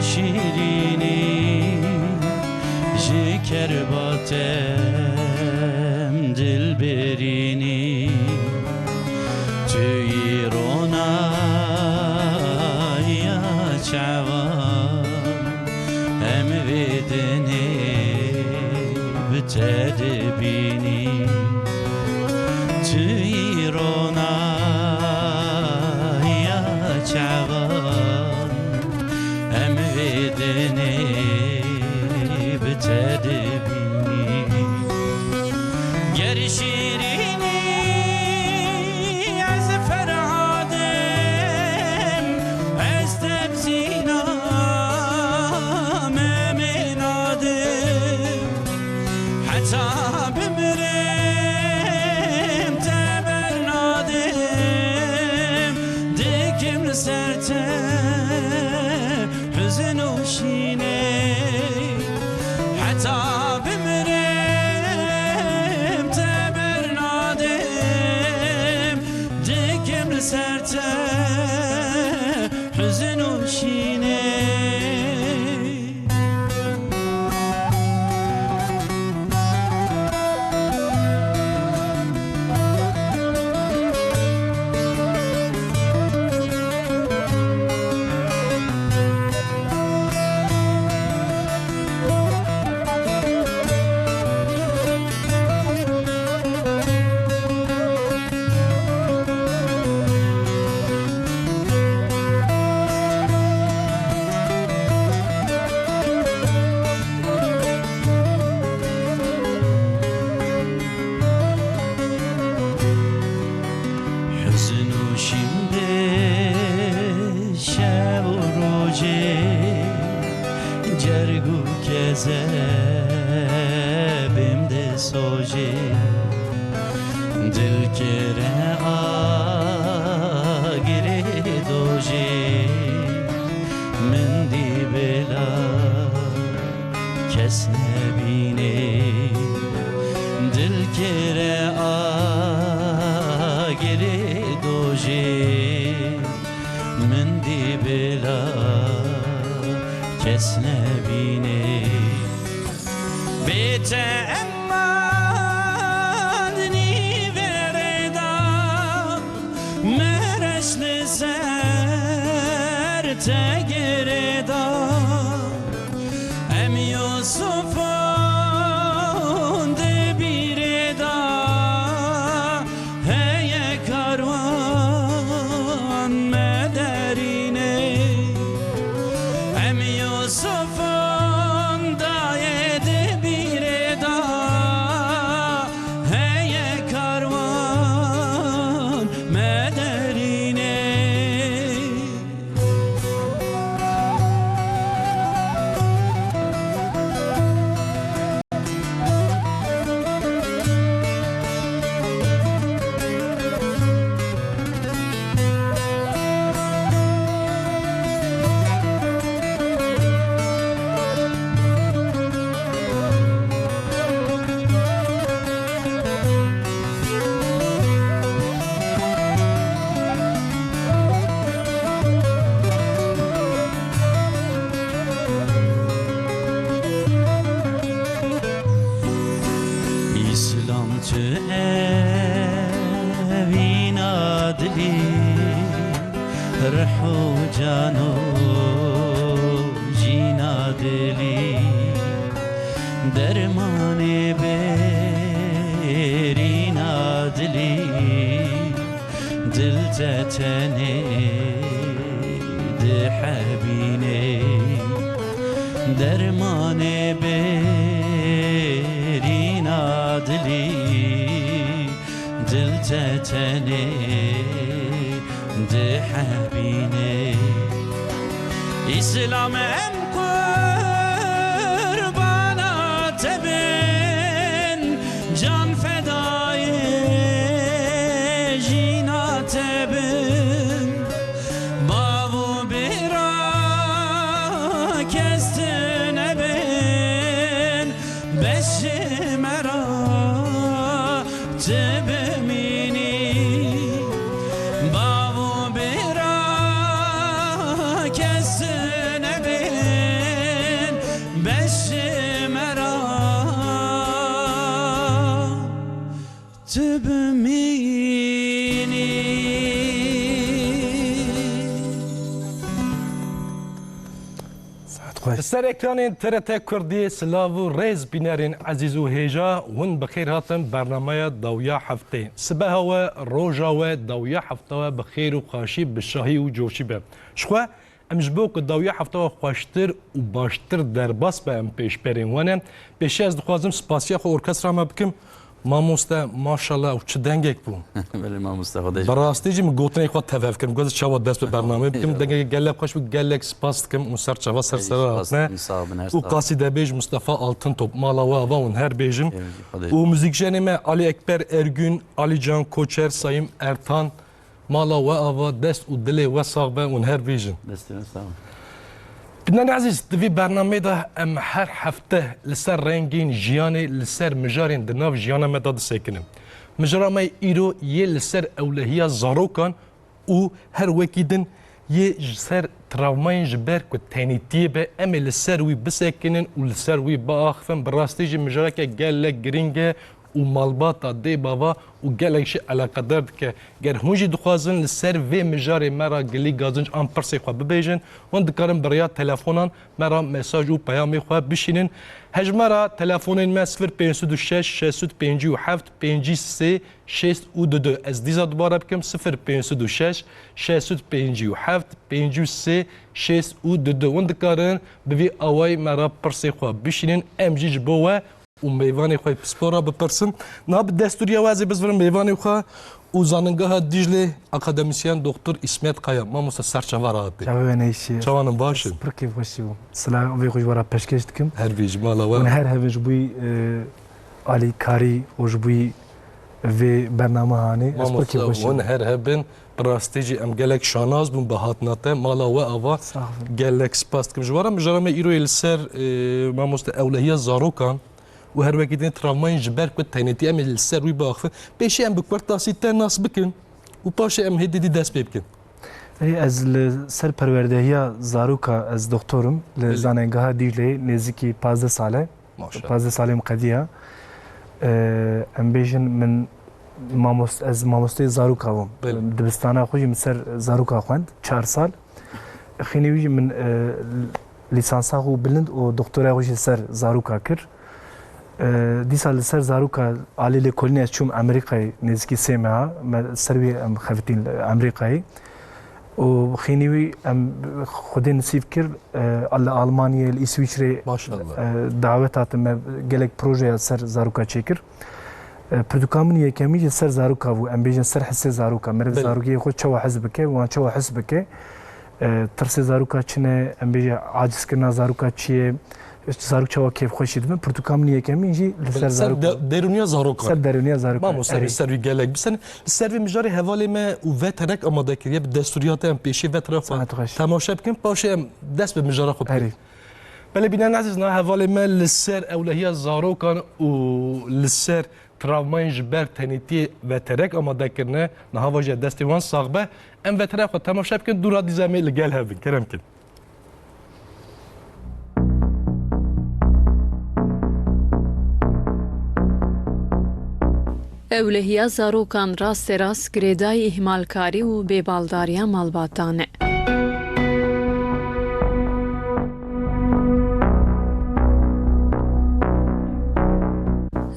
شیرینی جی کرباتم دل برینی توی رونای چوام هم بدنی بتدبینی توی رونای چوام هم بدنی بتدبینی گر شیرینی از فرهادم از تبزینام منادم حتی بمرم تبرنادم دکم سرته حزن و شینه حتی بمرم تبرنادم دکم سرته حزن و شینه جرگو کذبم ده سوجه دل کره آگره دوجه من دی بلا کس نبینه دل کره آگره دوجه من دی بلا کس نبینه بیت امادنی وردا مرش نزر تگردا ام یوسفون دبیردا هی کاروان مدرینه ام یوسفون داید بیردا هی کاروان مدرینه İslam tü evin adli Rhu canu cina dili Dermani berin adli Dil teteni de habine Dermani berin adli Dil teteni de habine İslam em kurbana tebin Can fedayı jina tebin Bavu bira kestin ebin Beşi mera tebimini Bavu bira kestin ebin بمینی سر اکران TRT کردی سلاو و ریز بینرین عزیز و هیجا ون بخیر هاتن برنامه دویا هفته سبه و روژا و دویا هفته و بخیر و خاشی بشاهی و جوشی به شخوا امجبو که دویا هفته و خوشتر و باشتر در باس به ام پیش برین وانه پیشی از دخوازم سپاسیا خو ارکسترا ما بکم ماموسته ماشاءالله و چه دنگک بوم بله ماموسته خودش براستی جی مگوتنی خود توف کردم گوز چه دست به برنامه بکم دنگ گله خوش و گله سپاس کم و سر چه سر سر نه و قصیده بیج مصطفی آلتن توپ مالا و اون هر بیجم و موزیکچنی ما علی اکبر ارگün علی جان کوچر سایم ارتان مالا و آوا دست و دل و ساق اون هر بیجم دستتون سلام بنان عزیز دوی برنامه ده ام هر هفته لسر رنگین جیانی لسر مجارین دناف جیانا مداد سکنم مجرامه ایرو یه لسر اولهیه زاروکان و هر وکیدن یه سر تراوماین جبر که تینیتیه به امی لسر وی بسکنن و لسر وی با آخفن براستی جی مجرا که گلک گرینگه و مالباتا دی بابا و گلکش علاقه دارد که گر هونجی دخوازن لسر وی مجاری مرا گلی گازنج آن پرسی خواه ببیجن وان دکارن بریا تلفونان مرا مساج و پیامی خواه بشینن هجمارا تلفونین ما 0526 657 53 622 از دیزا دوباره بکم 0526 657 53 622 وان دکارن بوی آوای مرا پرسی خواه بشینن امجیج بوه و میوانی خواه پسپورا بپرسم ناب دستوری آوازی بزورم میوانی خواه و زاننگاه دیجلی اکادمیسیان دکتر اسمت قایا ما موسا سرچوار آتی چاوه نیشی چوانم باشم پرکی باشی و سلام وی خوش ورا پشکش دکم هر بیج مالا و هر هفش بوی علی کاری و جبوی و برنامه هانی ما موسا ون هر هبن براستیجی ام گلک شاناز بون بهات ناته مالا و آوا گلک سپاست کم جوارم بجرام ایرو السر ما موسا اولهیه زاروکان و هر وقت این تراومای جبر کد تینیتی ام السر روی باخفه پیشی ام بکورت تاسیت ناس بکن و پاش ام هدی دست بکن از سر پروردهیا زاروکا از دکترم لزانگاه دیجلی نزدیکی 15 ساله 15 ساله مقدیه ام بیشن من از ماموسته زاروکا بوم دبستانه خوشی من سر زاروکا خوند 4 سال خینی من لیسانسا خو بلند و دکترا خوشی سر زاروکا کرد دیسا لسر زاروکا عالی لکولنی از چوم امریکای نزدیکی سیمه سروی ام خفتین امریکایی و خینیوی ام خودی نصیب کرد آلمانیا اسویسری دعوت هاتم گلک پروژه سر زاروکا چکر پردوکامن یکمی سر زاروکا و ام بیشن سر حس زاروکا مرد زاروکی خود چوا حزب که و چوا حزب که ترس زاروکا چنه ام بیش عاجز کردن زاروکا چیه زاروک چوا کیف خوشید من پرتوکام نیکمی اینجی لسر زاروک درونیا زاروک سر درونیا زاروک ما مستر سروی گلک بسن سروی مجاری حوالی ما و وترک آماده کردیم به دستوریات ام پیشی وتر تماشا بکن باشه دست به مجاری خوب بله بینن عزیز نه حوالی ما لسر اولهیه زاروکان و لسر تراومای جبر تنیتی وترک آماده کردن نه هواج دستی وان ساقبه ام وترک خود تماشا بکن دورا دیزامی لگل هفین کرم کن اولهیه زاروکان راست راست گریدای اهمالکاری و بیبالداریا مالباتانه.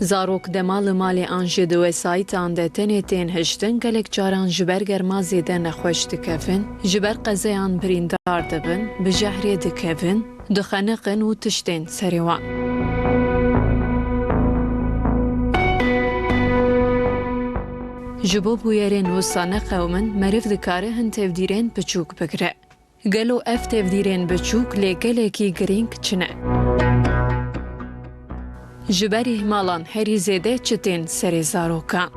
زاروک دمال مالی آنجی دو سایت آنده تنیتین هشتن گلک جاران جبر گرما زیده نخوش دکفن، جبر قضیان بریندار دبن، بجهری دکفن، دخنقن و تشتین سریوان. جبو بویرین وستانه قومن مریف دکاره هن تفدیرین بچوک بگره. گلو اف تفدیرین بچوک لگلکی گرینگ چنه. جبر احمالان هری زیده چتین سری زاروکان.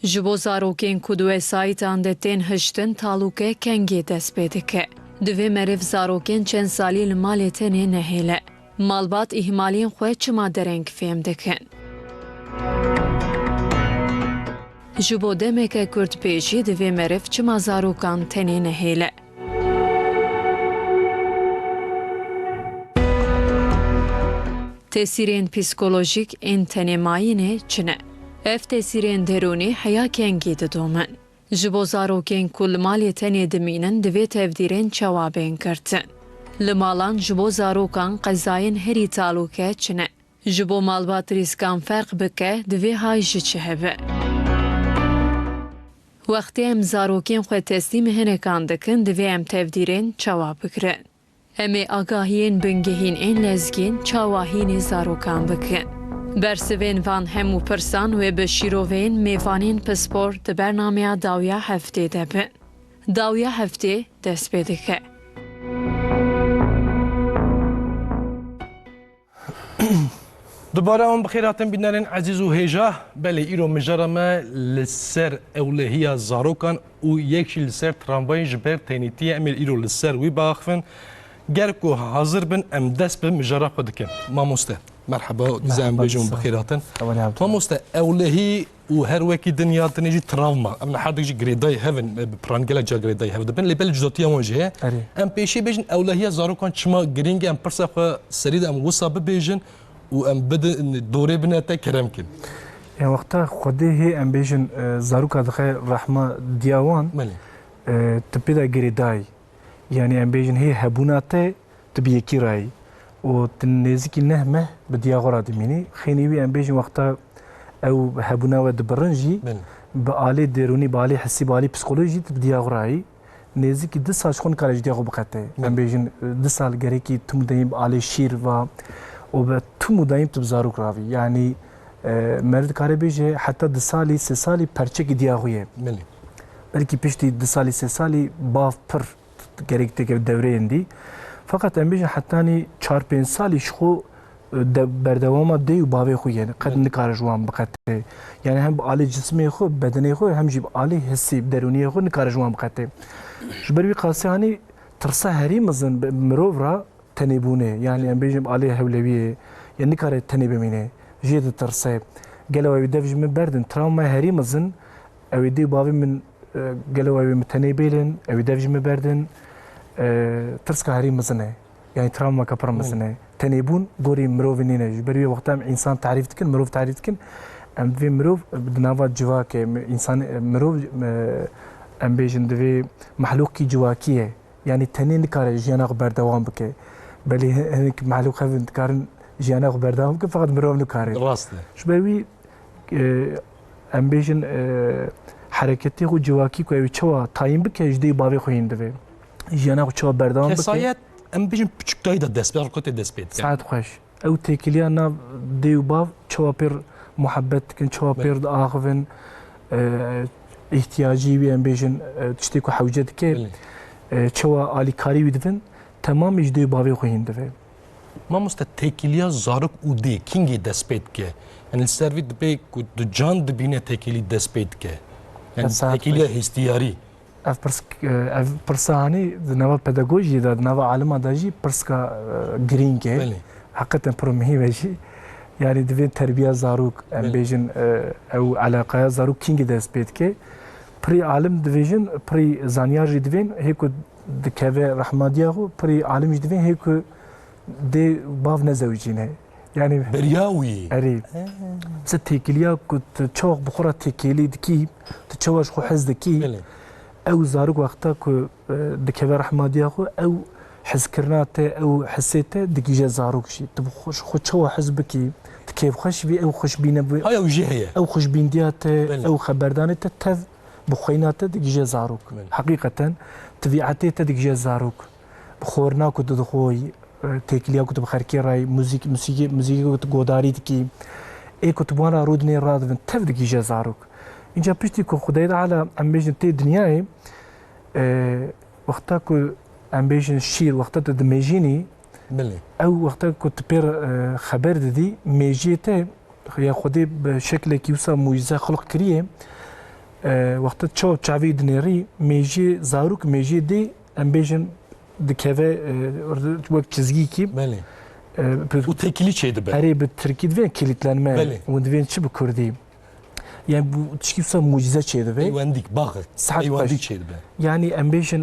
جبو زاروکین کدوه سایتان ده تین هشتن تالوکه کنگی دست بدکه. دوی مریف زاروکین چند سالی لمالی تنه نهیله. مالبات احمالین خواه چما درنگ فهم دکن. جبو دمکه کرد پیشی دوی مریف چما زاروکان تنه نهیله. تأثیرین پیسکولوژیک این تنماینه چنه. اف تأثیرین درونی حیا کنگی ددومن. جبو زاروکین کل مالی تنی دمینن دوی تفدیرین چوابین کرتن. لمالان جبو زاروکان قضاین هری تالوکه چنه. جبو مالبات ریسکان فرق بکه دوی های جچه هبه. وقتی ام زاروکین خو تسلیم هنکان دکن دوی ام تفدیرین چواب بکرن. امی آگاهین بنگهین این لزگین چاواهین زاروکان بکن. برسوین وان همو پرسان و بشیروین میوانین پسپور ده برنامه داویا هفته دبن. داویا هفته دست پیدا که. دوباره بخیراتن بینرین عزیز و هیجا بله ایرو مجرمه لسر اولهی زاروکان و یکشی لسر تراموای جبر تینیتی امیل ایرو لسر وی باخفن گرکو حاضر بن ام دست به مجرم خود کن ماموسته مرحبا زم بجون بخیراتن ماموسته اولهی و هر وکی دنیا تنجی تراوما ام حد جی گریدای هفن برانگلا جا گریدای هفن دبن لبل جدوتیا موجه ام پیشی بجن اولهی زاروکان چما گرینگ ام پرسا خو سرید ام وصا ببیجن و ام بده دوره بناتا کرم کن يعني وقتها خدي هي امبيشن زاروكا دخل رحمة دياوان تبدا جريداي يعني امبيشن هي هبوناته تبي كيراي وتنزيك نهمه بديا غراد مني خيني امبيشن وقتها او هبونا ودبرنجي بآلي ديروني بآلي حسي بآلي بسيكولوجي بديا غراي نزيك 2 سال شكون كارج ديا غبقته امبيشن 2 سال غريكي تمدين بآلي شير و تمدين تبزاروك رافي يعني مرد کاری بیشه حتی 2 سالی 3 سالی پرچه کی دیا ہوئے بلکه پیشتی 2 سالی 3 سالی باف پر گرکته که دوره اندی فقط ام بیشه حتی نی 4-5 سالی شخو بردوام دی و باوی خویه قد نکار جوان بقته یعنی هم عالی جسمی خو بدنی خو هم جیب عالی حسی درونی خو نکار جوان بقته جبری قاسی هانی ترسه هری مزن مروف را تنیبونه یعنی ام بیشه عالی حولویه یعنی نکار تنیب مینه جيد الترسيب قالوا يدفج من بردن تراوما هري مزن او يدي بابي من قالوا متنيبيلن او يدفج من بردن ترسكا هري مزنه يعني تراوما كبر مزنه تنيبون غوري مروفينينا جبري وقتها انسان تعريفتكن مروف تعريفتكن ام في مروف بدنافات جواك انسان مروف ام بيجن دفي محلوقي جواكيه يعني تنين كار جيانا بردوام بك بل هنك محلوق هفن كارن جيانا بردوام بك فقط مروف نكاري راسته شبوي ام بيجن حركتي خو جواكي كو چوا تايم بك جدي بابي خوين دفي جيانا چوا بردوام بك حسایت ام بیشتر پچکتایی داد دست بیار کوت دست بید ساعت خوش او تکلیه نا دیو باف چوا پیر محبت کن چوا پیر آخوین احتیاجی بی ام بیشن تشتی کو حوجت که چوا آلی کاری بیدفن تمام دیو باوی خوین دفه ما مست تکیلیا زارک او دی کینگی دست بید که یعنی سروی دبی کو دو جان دبینه تکیلی دست بید که یعنی تکیلیا هستیاری اف برساني نوا بيداغوجي دا نوا عالم داجي برسكا جرين كي حقيقه برومي ماشي يعني دفين تربيه زاروك ام بيجن او علاقه زاروك كينج داس بيتكي بري عالم ديفيجن بري زانياجي دفين هيكو دكافي رحمادياغو بري عالم دفين هيكو دي باف نزوجينه يعني برياوي قريب ستيكليا كنت تشوق بخورة تيكيلي دكي تشوش خو حز دكي او زارك وقتا كو دكيفا رحماديا خو او حس كرناته او حسيته دكيجا زاروك شي تبخوش خو تشوا حزبكي كيف خوش بي او خوش بينا هاي وجهيه او خوش بيندياته او خبردانته تف بخويناته دكيجا زاروك حقيقه تبيعته دكيجا زاروك بخورنا كنت دخوي تيكليا كنت بخركي راي موسيقى كنت غوداري دكي اي كنت وانا رودني رادفن تف دكيجا زاروك اینجا پشتی که خدای تعالی ام بیشن تی دنیای وقتا که ام بیشن شیر وقتا ته دمیجینی او وقتا که تپیر خبر دادی میجیته یا خدای به شکل کیوسا معجزه خلق کریه وقتا چاو چاوی دنیری میجی زاروک میجی دی ام بیشن دکوه وقت چیزی کی و تکیلی چیده به اری به ترکی دوین کلیتلنمه و دوین چی بکردی يعني تشكيف معجزه شيء ده ايوانديك باغت ايوانديك شيء ده يعني امبيشن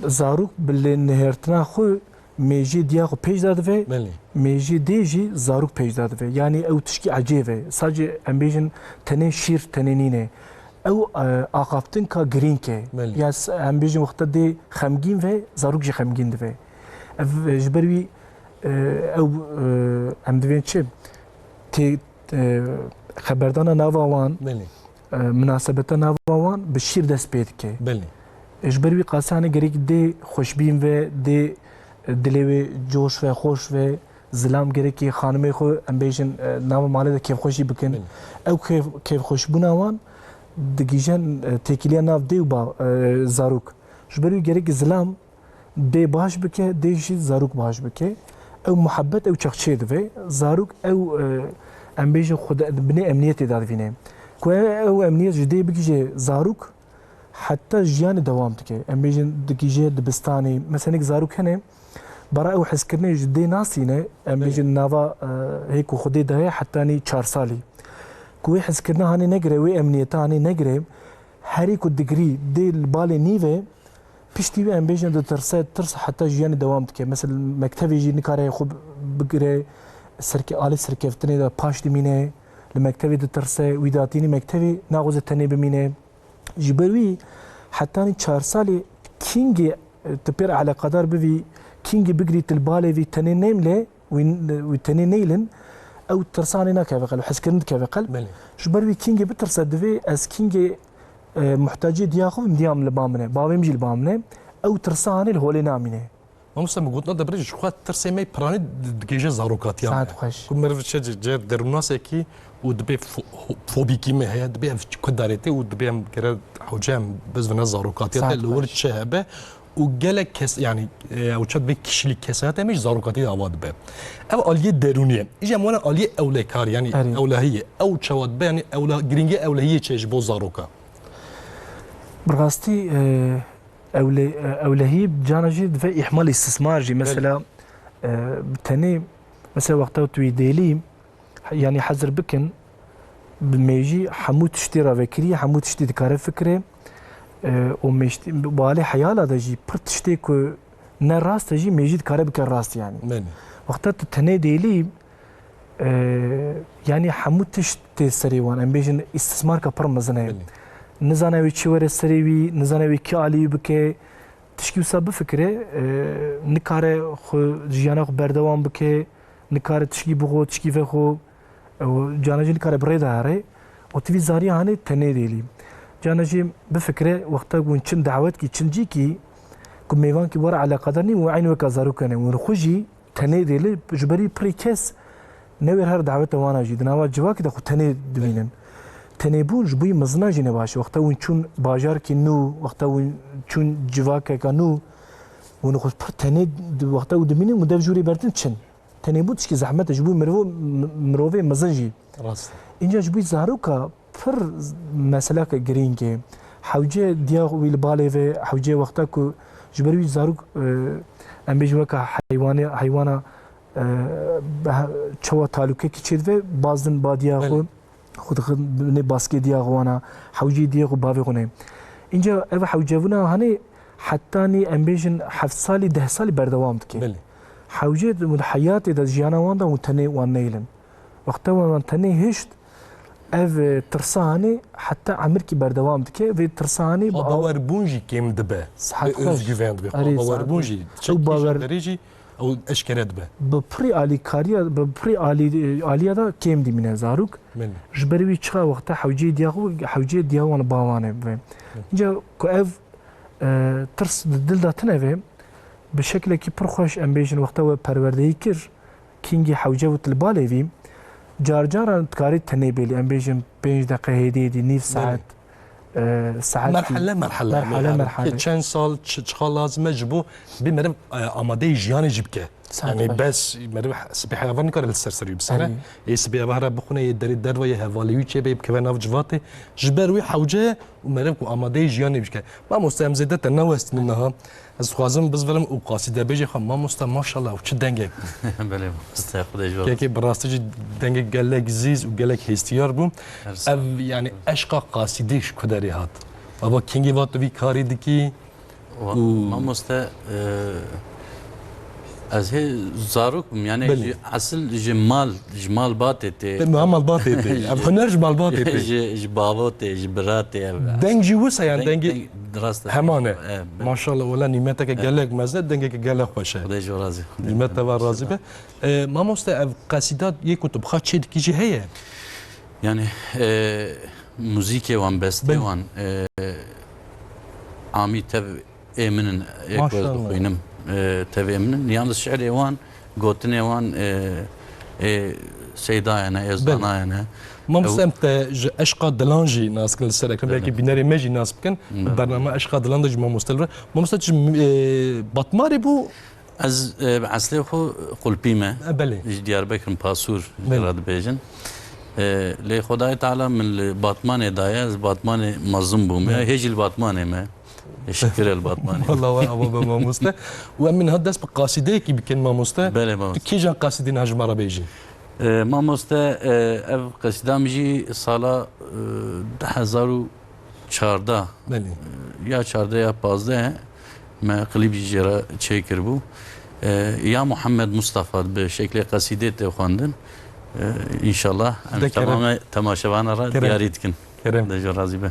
زاروك باللي نهرتنا خو میجی دیا خو پیش داده و بله میجی دیجی زاروک پیش داده و یعنی او تشکی عجیبه ساجی ام بیجن تنه شیر تنه نینه او عقابتن کا گرین که بله. یا ام بیجن وقت دی خمگین و زاروک جی خمگین ده و جبروی او ام دوین چه تی خبردان ناوان بله مناسبت ناوان به شیر دست پید که بله اجباری قاسانه گریک دی خوشبین و دی دلوی جوش و خوش و زلام گریکی خانمی خو ام بیجن نام مالی ده کیف خوشی بکن بله. او کیف خوش بوناوان دگیجن تکیلیا ناف دیو با زاروک اجباری گریک زلام دی باش بکه دیشی زاروک باش بکه او محبت او چخچه دوه زاروک او ام بیجن خود بنی امنیت داد وینه که او امنیت جدی بکیجه زاروک حتى جيان دوام تكي ام بيجن دكيجي دبستاني مثلا زاروك هنا برا او حس كرني جدي ناسينه ام بيجن نافا هيك خدي ده حتى اني 4 سالي كوي حس كرنا هاني نجري وي امنيتا هاني نجري هاري كو ديجري دي البالي نيفه بيشتي ام بيجن ترس حتى جيان دوام تكي مثلا مكتبي يجي نكاري خو بقري سركي آلي سركفتني ده باش دمينه لمكتبي ترسه ويداتيني مكتبي ناغوز تني بمينه جبروي حتى 4 سالي كينجي تبير على قدر بفي كينجي بقري تلبالي في تنين نيمله وتنين نيلن او ترساني نا كافقل وحس كرنت كافقل بله جبروي كينجي بترسد في از كينجي محتاجي دياخو مديام لبامنه بابي مجي لبامنه او ترساني الهولي نامينه ما مستم قلت نقدر بريج خاطر ترسمي براني دكيجه زاروكات يعني ساعت خوش كم مرة شيء جر درناس كي ودبي فوبيكي ما هي دبي كدارتي ودبي كره حجام بس في زاروكات ساعت اللي ورد شهبه وجالك كس يعني او تشد بك كشلي كسات مش زاروكاتي اواد به او اليه درونيه اجى مونا اليه اوليكار يعني أري. اولهيه او تشواد يعني اولا جرينجي اولهيه تشج بو زاروكا برغاستي أولهي بجانجي دفع إحمال استثمارجي مثلا بتاني مثلا وقتها توي ديلي يعني حذر بكن بميجي حمود تشتري فكري حمود تشتري دكار فكرة ومشتي بالي حيالا دجي برت تشتري كو نراس تجي ميجي دكار بكر راس يعني من وقتها تاني ديلي يعني حمود تشتري سريوان ام بيجن استثمار كبر مزنه نزانه وی چی وره سری وی نزانه وی کی علی بکه تشکی وسا بفکره نکاره خو جیانا خو بردوام بکه نکاره تشکی بخو تشکی فخو و جانا جی نکاره برای داره و تیوی زاری هانه تنه دیلی جانا جی بفکره وقتا گون چن دعوت کی چن جی کی کم میوان کی ورا علی قدرنی و عین وکا زارو کنه و خوجی تنه دیلی جبری پری کس نویر هر دعوت وانا جی دناوا جواکی دا خو تنه دوینن تنبون جبوی مزنا جنه باشه وقتا وین چون باجار کی نو وقتا وین چون جواکه کانو ون خود پر تنه وقتا و دمینه مدف جوری بردن چن تنبون تشکی زحمت جبوی مروه مزنجی راست اینجا جبوی زارو کا پر مسئله که گرین که حوجه دیا ویل باله و حوجه وقتا که جبروی زارو ام بیجوا که حیوانا چوا تعلقه کی چید و بازن بادیا خود نه باسکی دیا غوانا حوجی دیا غو باوی غونه اینجا او حوجونا هنی حتی نی امبیشن 7 سالی 10 سالی بردوام دکی بله حوجی د حیات د جیانا وان دا متنی وان نیلن وقت وان تنی هشت او ترسانی حتی عمر کی بردوام دکی و ترسانی باور بونجی کم دبه صحت از گویند به باور بونجی او باور دریجی او اشکرت به بپری علی کاریا بپری علی دا کم دی من زاروک من جبروی چرا وقت حوجی دیا وان باوانه به اینجا که اف ترس دل داتنه به به شکلی که پرخوش امبیشن وقت و پروردهی کر کینگی حوجه و تلباله ویم جار جار تکاری تنه بیلی امبیشن 5 دقیقه هدیدی نیف ساعت ساعت مرحله چند سال چه لازمه جبو بمرم آماده جیان جبکه يعني بس مريح سبي حيوان كار السرسري بسنة يسبي بهرة بخونه يدري دروا يهواليو شيء بيب كمان ناف جواتي جبروي حوجة ومريح وآماده جياني بيشكه ما مستهم زيادة تنوست منها از خوازم بس ولم وقاصدة بيجي خم ما مستهم ما شاء الله وش دنجك بله مستحق دجوار كي براستي دنجك قال لك زيز وقال لك هستيار بوم يعني أشقى قاصديش كداري هات أبا كينجي وات في كاري دكي ما مست از هی زاروکم یعنی بله. اصل جمال باتته ما مالباتي ام هنرج مالباتي جبابوته جبراته دنجي وسا يعني دنجي دراسته همانه ما شاء الله ولا نيمتك قالك مزد دنجك قالك خوشه خدای جو راضی نيمت تبع راضي به ما مست قصيدات يكتب خاط شي كيجي هي yani موزیک وان بسته وان عامی تب امنن یک ما شاء وز الله. بخوینم تب امنن یالنز شعر وان گوتنه وان سیدایانه ازدانایانه ما مستمت اشقا دلانجي ناس كل السنه كان بيحكي بيناري ماجي ناس بكن برنامج اشقا دلانجي ما مستلر ما مستج بطماري بو از اصلی خو قلبیمه بله دیاربکر پاسور بله. راد بیجن لی خدای تعالی من باطمان دایه از باطمان مظلوم بوم هیچ الباطمان ما شکر الباطمان والله ابو ما مستا ومن هدس بقاصده كي بكن ما مستا بله ما كي جان قاصدين هاج مره بيجي ما مسته اف قصیدم جی سالا 2014 بله یا 14 یا 15 ما قلیب جرا چیکر بو یا محمد مصطفى به شکل قصیده ته خواندن ان شاء الله ده کرم. تمام تماشاوان را کرم. دیاریت کن كريم ده جو راضی به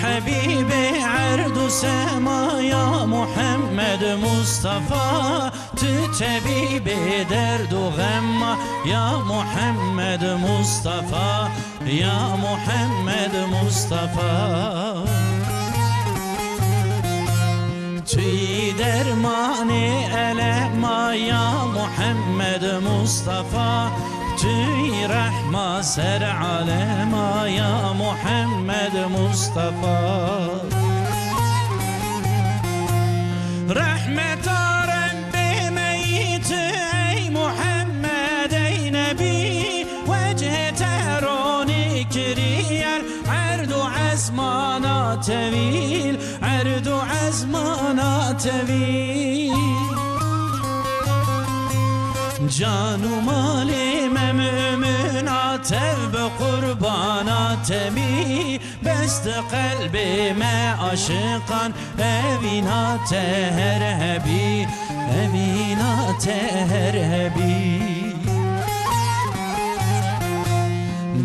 حبيبي عرض سما يا محمد مصطفى تتبيبي درد وغم يا محمد مصطفى يا محمد مصطفى توی درمان الما یا محمد مصطفى توی رحمة سر عالما یا محمد مصطفى رحمت رب میت ای محمد ای نبی وجه ترانی کریل عرض و عزمانا طویل عرض و عزمانا طویل جان و مال مؤمنات بقربانات می بست قلب ما عاشقان اوینات هرهبی اوینات هرهبی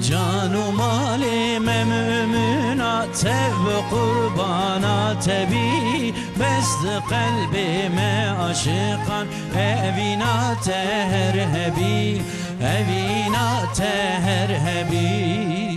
جان و مال مؤمنات بقربانات بی بست قلب ما عاشقان اوینات هرهبی اوینات هرهبی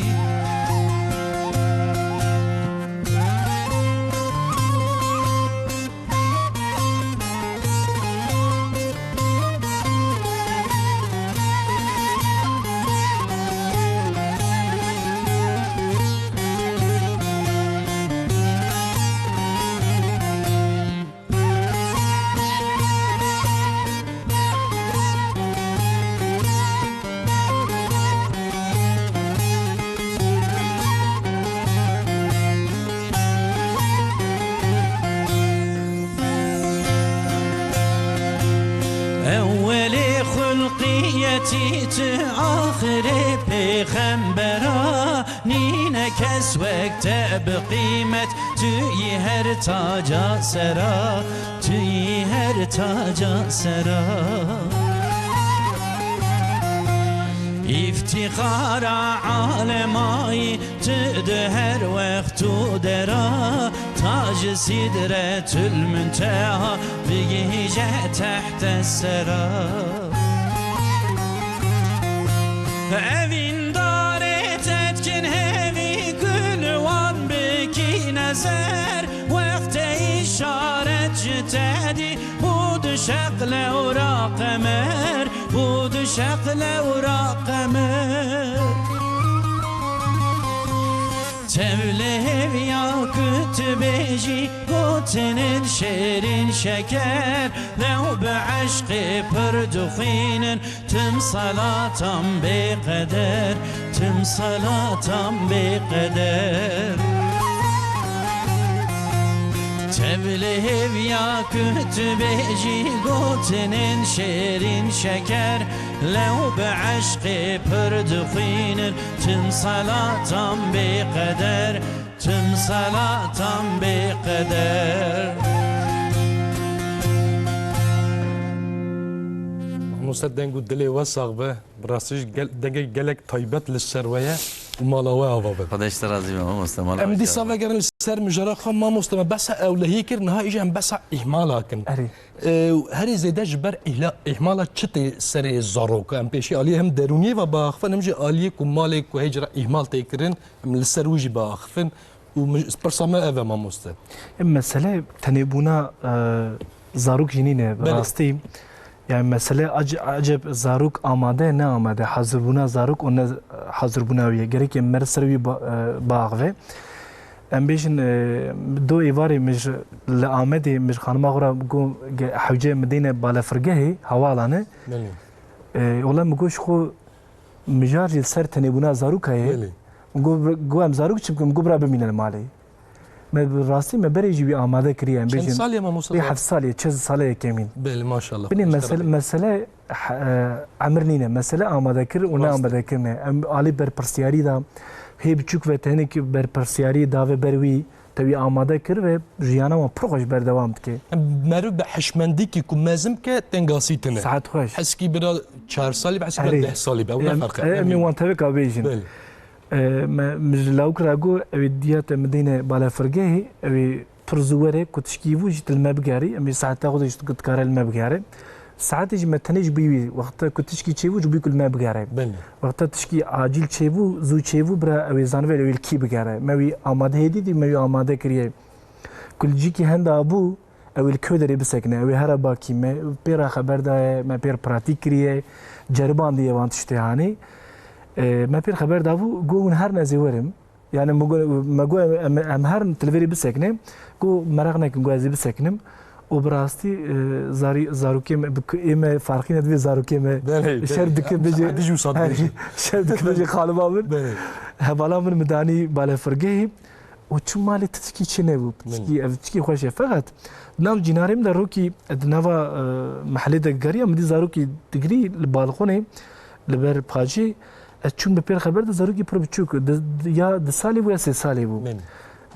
تیت آخر پیغمبرا نینه کس وقت بقیمت توی هر تاج سرا توی هر ber taca sera İftihara alemai tüdü her vektu dera Tacı sidretül münteha bigice tehte sera Evin daret etkin hevi gülvan beki nezer Vekte işaret citedi bu düşekle ura kemer Bu düşekle ura kemer Tevlev ya kütübeci Gotinin şerin şeker Lev be aşkı pırdukhinin Tüm salatam beqeder Tüm salatam beqeder Tevlev ya kütübeci Gotinin şerin şeker Lev be aşkı pırdukhinin Tüm salatam beqeder Tüm salatam beqeder Musa dengu dili vesaq be Brasiş denge gelek taybet lisserveye Umalawe avabe خداش ترازي ما مستمر ام دي صافا قرن السر مجرى خما مستمع بس اولهي كر نهائي جام بس اهمال كن أري. هري زيدا جبر اهمال تشتي سري زاروك ام بيشي علي هم دروني و باخفن نمجي علي كمالك وهجر اهمال تيكرن من السر وجي باخفن وبرسما ايفا ما مست مسألة تنبونا زاروك جنينه براستي يعني مسألة عجب زاروك آماده نه آماده حاضر بونا زاروك اون حاضر بونا ويه گري که مرسروي باغوه ام بيشن دو ايواري مش لآمده مش خانما غرا بگو حوجه مدينه بالا فرگهي حوالانه والله مگوش خو مجار جل سر تنبونا زاروك هي مگو ام زاروك چبکم مگو برا بمينه مالي ما براسي ما بريجي بي آماده كريا ام بيشن سالي ما موسى 7 سالي 6 سالي كمين بل ما شاء الله بني مسألة عمرنينا مسألة آماده كر ونا آماده كرنا علي بر برسياري دا هي بچوك و تهنك بر برسياري دا و بروي تبي آماده كر و جيانا ما پروش بر دوام تكي مرو به حشمندی که کمازم که تنگاسی تنه ساعت خوش حس کی برا 4 سالی بحث برا 10 سالی به اون فرقه امي وان تبي كابيجن بله مجلاو كراغو اوي ديات مدينه بالا فرقه اوي پرزوره كتشكيفو جت المبغاري امي ساعت تاخذ جت كار المبغاري ساعات جي متنج بيوي وقت كتشكي تشيفو جو بيكل المبغاري بله وقت تشكي عاجل تشيفو زو تشيفو برا اوي زانويل اوي الكي بغاري ماوي آماده هدي دي ماوي آماده كريه كل جيكي هند ابو اوي الكودري بسكنه اوي هر باكي ما بيرا خبر دا ما بير براتيك كريه جربان دي وانت اشتهاني ما بير خبر دابو جو هر نزورم يعني مگو ام هر تلفيري بسكنه جو مرغنا كن جوازي بسكنم وبراستي زاروكي ام فارقين دبي زاروكي ما شردك بيجي ديجو صاد شردك بيجي خالبا من هبالا من مداني بالا فرقه وچو مالي تسكي چنه تسكي خوش فقط نام جنارم در روكي دنوا محل دغري ام دي زاروكي دغري البالخونه لبر باجي چون به پیر خبر ده زاروکی پر بچوک یا 2 سالی بو یا 3 سالی بو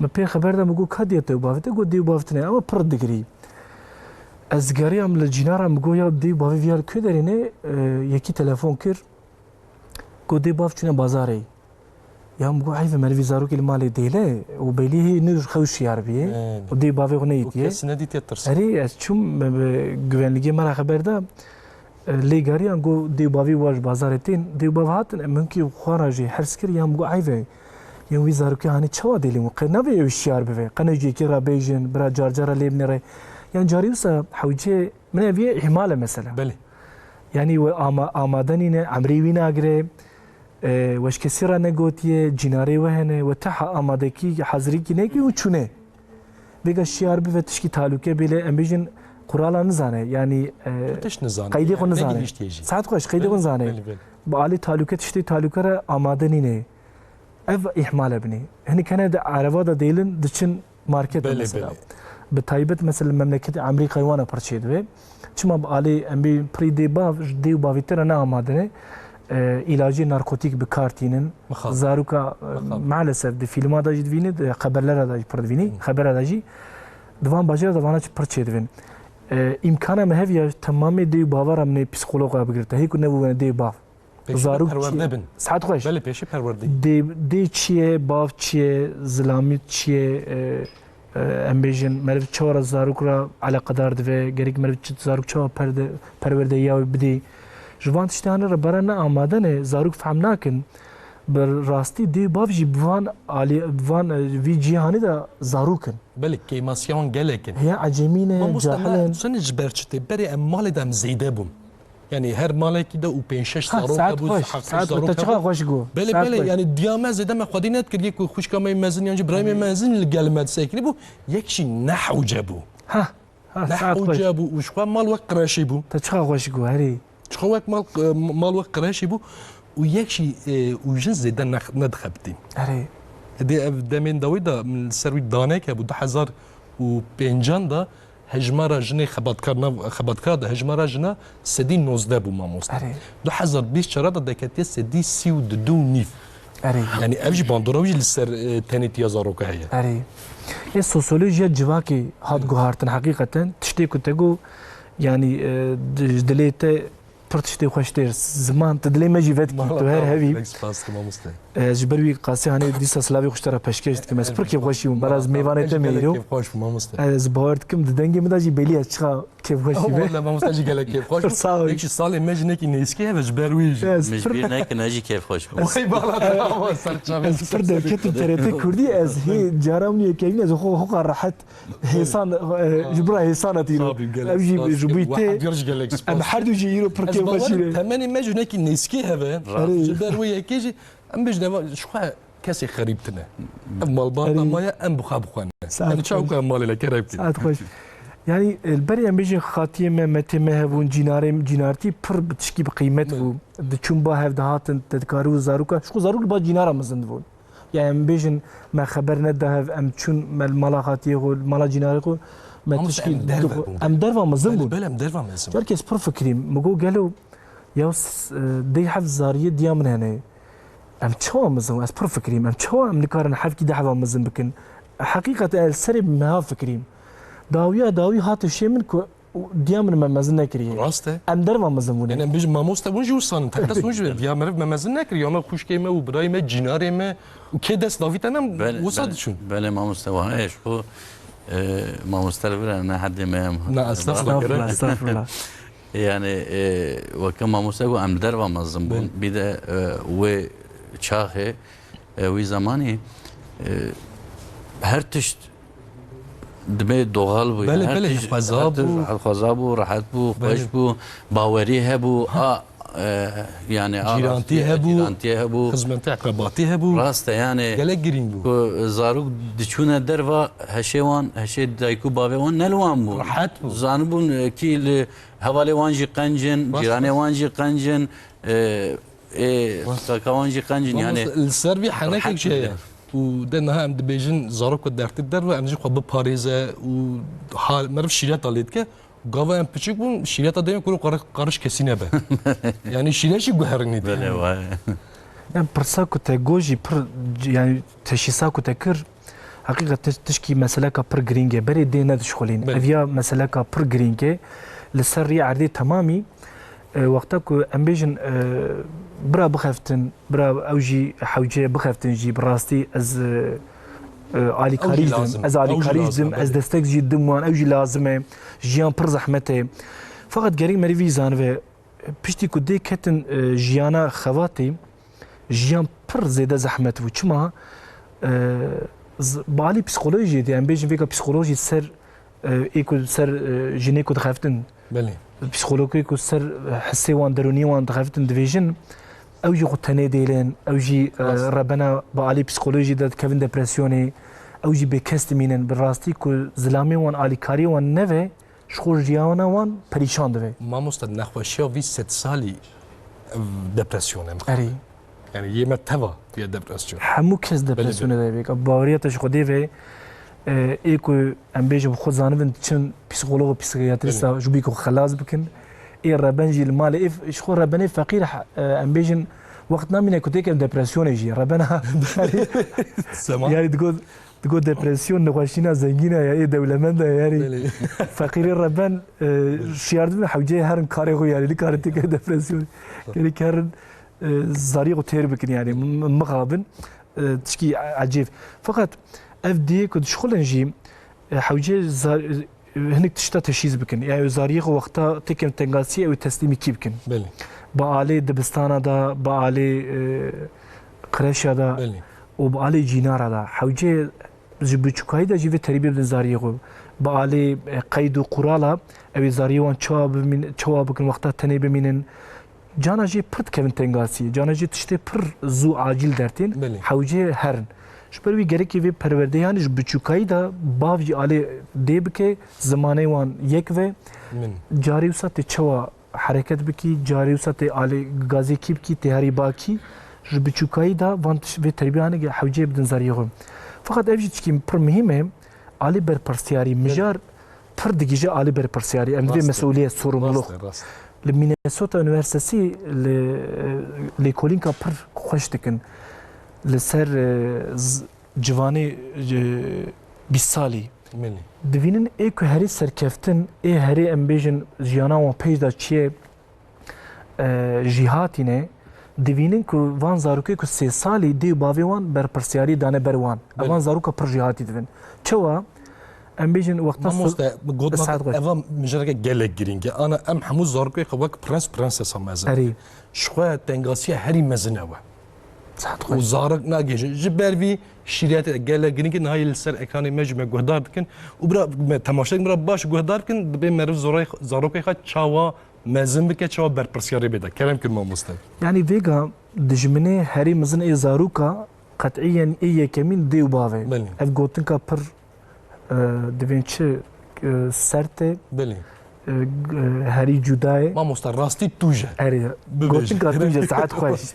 ما پیر خبر ده مگو کدیته بافته گو دی بافتنه اما پر دگری از گریم لجنارا مگو یا دی باوی ویار کو درینه یکی تلفن کر گو دی بافتنه بازاری یا مگو عیف مروی زاروکی المالی دیله و بیلی هی نور خوش یار بیه و دی باوی خونه ایتیه سندی ترس اری از چون گوینلگی مرا خبر ده ليغاري انغو دي باوي واج بازارتين دي باوات ممكن خارجي حرسكر يام غو عيفه يم وزارك هاني تشوا ديلي مقنبه يشيار بفي قنجي كرا بيجن برا جارجر ليبنري يعني جاريوسا حوجي من في احماله مثلا بله يعني آمادنين عمري ويناغري وش كسيرا نغوتيه جيناري وهنه وتح آمادكي حاضري نيكي وچونه بيغا شيار بفي تشكي تعلقه بله امبيجن قرالا نزانه يعني قيدي خو نزانه ساعت خوش قيدي خو نزانه بالي تعلقات تشتي تعلقه آمادنينه اف احمال ابني هني كان عربه دا ديلن دچن ماركت مثلا بتايبت مثلا مملكه امريكا وانا برشيد و چما بالي امبي بري دي باف دي بافيتر انا آمادنه علاجي ناركوتيك بكارتينن زاروكا مالسف دي فيلم دا جدوينه خبرلر دا پردويني خبر دا جي دوان باجر دوانه برشيد وين امکانه مهوی تمام دی باور من پسیکولوژ بگیرته هیچ نبود دی باف زاروک پرورده بن ساعت خوش بله پیشی پروردی دی چیه باف چیه زلامی چیه امبیژن مرد چهار زاروک را علی قدر دوه گریک مرد زاروک چهار پرورده یا بدی جوان تشتانه را برای آماده نه زاروک فهم نکن بر راستی دی باف جی بوان علی بوان وی جهانی دا زاروکن بله کیماسیون گلکن هي عجمين جاهلين سن جبرچته بری مال دم زیده بوم یعنی هر مالکی ده او 5 6 زاروک ساعت بود خوش ساعت تچقا خوش گو بله بله یعنی دیامه زده ما خودی نت کردی که خوش کامه مزن یعنی برایم مزن لگلمت سیکنی بو یکشی نحو جبو ها ساعت نحو خوش جبو وشخوا مال وقت قراشی بو تچقا خوش گو هری شخوا وقت مال وقت قراشی بو و یکشی و جن زده ندخبتی هری دمین داویدا من سروی دانه که بود 2005 دا هجمارا جنه خباتکار ده هجمارا جنه سدی 19 بو ماموست 2020 چرا دا دکتی سدی 32 نیف یعنی اوجی باندوراوی لسر تنیتیا زاروکه هیا یه سوسیولوژیا جواکی هات گوهارتن حقیقتا تشتی کتگو یعنی دلیت پرتشتی خوشتر زمان تدلی مجیبت کی تو هر هوی جبروی قاسی هانی دیسا سلاوی خوشتر پشکش که مس پر کی خوشیم براز میوانه ته میرو از باورد کم دنگی مداجی بلی چقا کی خوشی والله ما مستاجی گله کی خوش یک سال مجنه کی نیسکی و جبروی مجبور نه که نجی کیف خوش بود وای بالا سرچاوی فرد کت ترتی کردی از هی جارمنی کی از خو راحت حسان جبرا حسانتی رو ابجی جبیته ام حد جیرو پر کی خوشی تمنی مجنه کی نیسکی هوا جبروی کیجی ام بجنه شو کسی خریبتنه مال بالا مایا ام بخاب خوانه يعني تشاو كان مالي لك رايب ساعت خوش يعني البري ام بيجي خاطيه متي مهبون جينارتي بر بتشكي بقيمت بو دچومبا هف دهاتن تدكارو زاروكا شكو زاروك با جينارا مزندون يعني ام بيجن ما خبرنا ده ام چون مال خاطيه مال جيناركو ما تشكي ام دروا مزندون بلا ام دروا مزندون جاركيس بر فكريم مگو قالو يوس دي حف زاريه ديا من هنا ام چوا مزن از پر فکریم ام چوا ام نکارن حرف کی دعوا مزن بکن حقیقت السری ما فکریم داوی هات شیمن کو دیامن ما مزن نکریه راسته ام در ما مزن ونه يعني بيج ما موستا بونجي وصان تقدس مش يا مرف ما مزن نكري يوم خوش كيما وبرايمه جيناريمه وكدس دافيت انا وصاد شو بله ما مستوى ايش هو ما مستوى انا حد ما لا استغفر الله يعني وكما مستوى ام در ما مزن بون بيده و چاخه وی زمانی هر تشت دمه دوغال بو بله خوزا بو راحت بو خوش بو باوری هبو يعني جيرانتي هبو خدمتي عقباتي هبو راسته يعني قالك جرين بو زاروك دچونه دروا هشوان هشي دايكو باوان نلوان بو راحت بو زانبون كي حوالي وانجي قنجن جيراني وانجي قنجن كاوانجي قنجن يعني السربي حناك شيء ودنها ام دبيجن زاروك درت الدر امجي خو بباريزه و حال مرف شيرات عليتك قاوا ام بيچك بون شيرات دايما كل قرش كسينه به يعني شيلاشي غهرني بله يعني برسا كنت جوجي بر يعني تشيسا كنت كر حقيقه تشكي مساله كبر جرينجي بري دينا تشخلين افيا مساله كبر جرينجي للسري عردي تمامي وقتك امبيجن برا بخفتن برا اوجي حوجي بخفتن جي براستي از علي كاريزم از علي كاريزم از دستك جي دموان اوجي لازمه جيان پر زحمته فقط غري مريفي زانوي پشتي كدي كتن جيانا خواتي جيان پر زياده زحمت و چما بالي پسيكولوژي دي امبيجن فيكا پسيكولوژي سر ايكو سر جينيكو دخفتن بله پسیکولوژی کو سر حسی وان درونی وان دخفتن دیویژن او جی قطنه دیلن او جی ربنا با علی پسیکولوژی داد کوین دپرسیونی او جی بکست مینن براستی کو زلامی وان علی کاری وان نوه شخور جیانا وان پریشان دوه ما مستد نخوشی وی 7 سالی دپرسیون اری يعني يما توا في دبرسيون همو كس دبرسيون ده بيك باورياتش خدي في ايكو ام بيجي بخود زانبن تشن بسيكولوج بسيكياتريستا جو بيكو خلاص بكن اي ربنجي المال اف شخور ربني فقير ام بيجن وقت نامي كنت دبرسيون يجي ربنا يعني تقول تقول ديبرسيون نخوشينا زنجينا يا ايه دولمندا يعني بله فقير الربان شياردن حوجه هرن كاري خو يعني لكار تك ديبرسيون يعني كارن زاريغ تير بكن يعني مغابن تشكي عجيب فقط اف دي كنت شغل نجي حوجه هناك تشتا تشيز بكن يعني زاريغ وقتها تكن تنغاسي او تسليمي كي بكن بله بعالي دبستانا دا بعالي قريشا دا بله وبعالي جينارا دا حوجه جبچوكاي دا جيفه تربيه بدن زاريغو بعالي قيد قرالا او زاريوان چواب من چواب بكن وقتها تني بمينن جانا جي پرت كevin تنغاسي جانا جي تشتي پر زو عاجل درتين بله حوجه هرن شبروي گريكي في پروردهان جبچوكاي دا باوجي علي ديبكه زمانه وان يك و من جاري وسات چوا حرکت بکی جاری وسط علی غازی کی بکی تهاری باکی جبچوکای دا وانت و تربیانه که حوجه بدن زاریغم فقط افجی چکی پر مهمه علی بر پرسیاری مجار پر دگیجه علی بر پرسیاری ام دی مسئولیت sorumluluk لمينيسوتا يونيفرسيتي ليكولينكا پر خوش دکن لسر جوانی 20 سالی مني دوینن ایکو هری سرکفتن ای هری امبیجن جیانا و پیج دا چیه جهاتینه دوینن که وان زاروکی که 3 سالی دیو باوی وان بر پرسیاری دانه بروان وان زاروکا پر جهاتی دوین چوا امبیجن وقتا قلت اما مجرد جالك جرينجا انا ام حمود زاروكي خوك برنسس مازن اري شخوا تنغاسيا هري مزنوا صحت وزارك ناجي جبر في شريات جالك جرينجا نهاي السر اكاني مجمع جهدار كن وبرا تماشا مرا باش جهدار كن بين مرف زاروكي خا تشاوا مازن بك تشاوا بر برسياري بدا كلام كلمه مستند يعني فيجا دجمنه هري مزن اي زاروكا قطعيا اي كمين ديو باوي اف جوتنكا بر دوینچه سرته بله هری جدای ما مستر راستی توجه اری گوتن که توجه ساعت خوش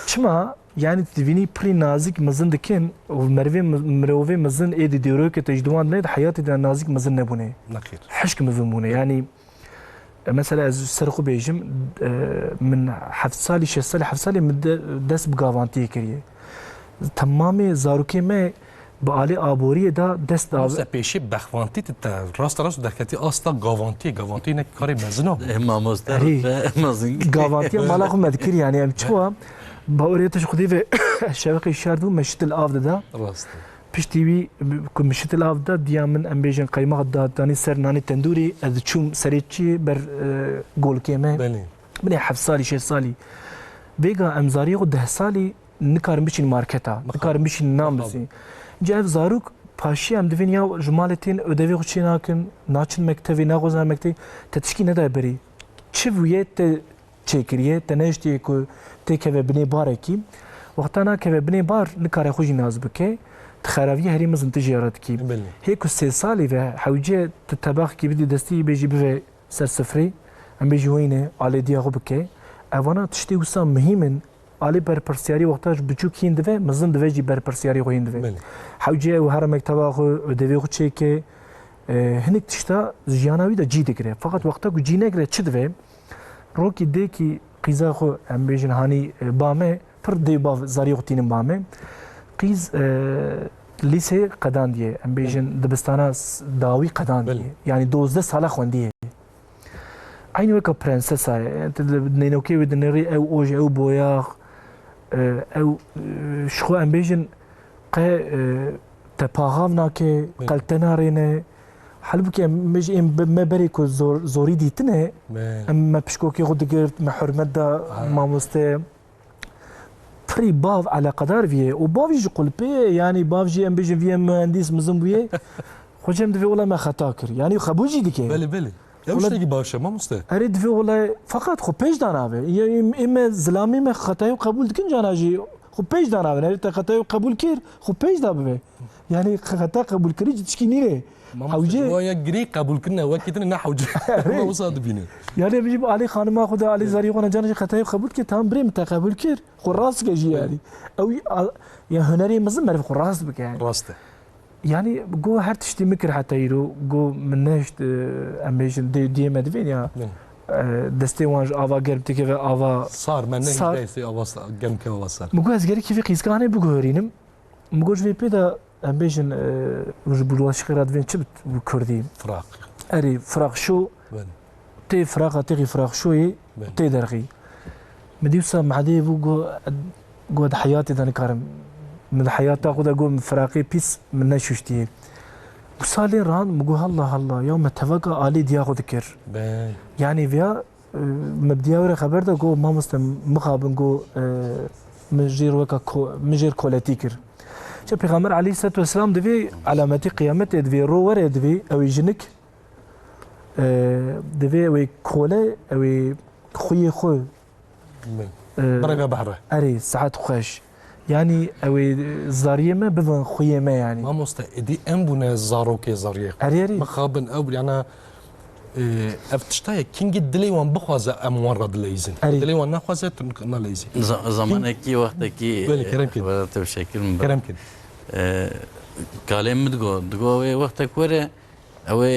چما yani divini pri nazik mezin dikin و مروه مزن ايدي ديرو که تجدوان نید حياتي دا نازك مزن نبونه نخير حشك مزن يعني مثلا از سرخو بيجم من 7 سالي 6 سالي 7 سالي من دس بقاوانتي كريه تمامي زاروكي ما بعلی آبوری دا دست داو. مثلا پیشی بخوانتی تا راست درکتی آستا گاوانتی نه کاری مزنه. امام مستر گاوانتی مالا خو مذکر يعني ام چوا باوريتش خدي في شبكه شاردو مشت الافد دا. راست. پیش تیوی که مشت الافد دا دیامن ام بیجن قیمه دا دانی سر نانی تندوری از چوم سریچی بر گول کیمه. بله. من 7 سالي 6 سالي. بيجا ام زاريو 10 سالي نکار میشین مارکتا نکار میشین نام بسی. جاف زاروک پاشی ام دنیا جمالتین ادوی خوشی نکن ناچن مکتبی نگذار مکتبی تشکی نداره بری چه ویت چکریه تنشتی که تکه بنی باره کی وقتا که بنی بار نکار خوشی ناز بکه تخراوی هری مزن تجارت کی هیکو 3 سالی و حوجه تطبخ کی بدی دستی بیجی به سر سفری ام بیجی وینه آلی دیگه بکه اوانا تشتی وسام مهمن علی بر پرسیاری وقتاش بچوک هند و مزن دوی جی بر پرسیاری خو هند و حوجه و هر مکتبا خو دوی خو چه که هنیک تشتا جیاناوی دا جی دکره فقط وقتا کو جی نگره چه دوی روکی دی کی قیزا خو ام بیجن هانی بامه پر دی با زاری خو تینم بامه قیز لیسه قدان دیه ام بیجن دبستانا داوی قدان دیه یعنی 12 ساله خوندیه aynı vaka prensesa nenoke ve deneri ev oje ev boya ev şu ambijin qe tepağavna ke qaltenarine halbuki mej em meberi ko zori ditine em pişkoki xudgert me hürmet da mamuste pri bav ala qadar viye o bav ji qulpe yani bav ji ambijin viye mühendis mizim viye خوجم دوی ولا ما خطا کر یعنی خبوجی دیگه بله يا وش تجي باشه ما مستاهل اريد في والله فقط خو بيج داناوي اما زلامي ما خطاي وقبول دكن جاناجي خو بيج داناوي اريد خطاي وقبول كير خو بيج دابه يعني خطا قبول كريج تشكينيره حوجي ويا جري قبول كنا وكيتنا نحوج ما وصاد بينا يعني بيجيب علي خانم اخذ علي زاري وانا جاناجي خطاي وقبول كير تام بريم تقبل كير خو راسك جي يعني او يا هنري مزمر خو راس بك يعني راسته يعني جو هر تشتي مكر حتى يرو جو من نشت امبيشن دي مدفين يا دستي وانج افا قرب تكيف افا صار من نشت دستي افا قرب كيف صار مجو ازغري كيف قيس كاني بغورينم مجوج في بيدا ام بیشن بروش خیرات وین چه بت کردی فراق اری فراق شو بله تي فراغ تيغي فراغ شوي بله. تي درغي مديوسا معدي بو جو حياتي داني كارم من حياتي اخذ اقول من فراقي بيس من نشوشتي وصالي ران مقول الله الله يوم توقع علي دياخو ذكر بله يعني فيها مبديا ورا خبر ده جو ما مستم مخابن جو مجير وكا مجير كولاتيكر شا بيغامر عليه الصلاه والسلام دفي علامتي قيامته دفي رو ورا دفي او يجنك دفي او كولا او خوي خو برقة بحرة اري ساعات خوش يعني او زاريه ما بفن خوي ما يعني ما مستعدي امبونا زاروكي زاريه اري اري مخابن او يعني افتشتاي كينج دلي وان بخوازه ام ورد ليزن أري. دلي وان نخوازه ما ليزن زمانکی وقتی بله، کرم کن. ولات بشكل كلام كده كلام دقو وقتك ورا او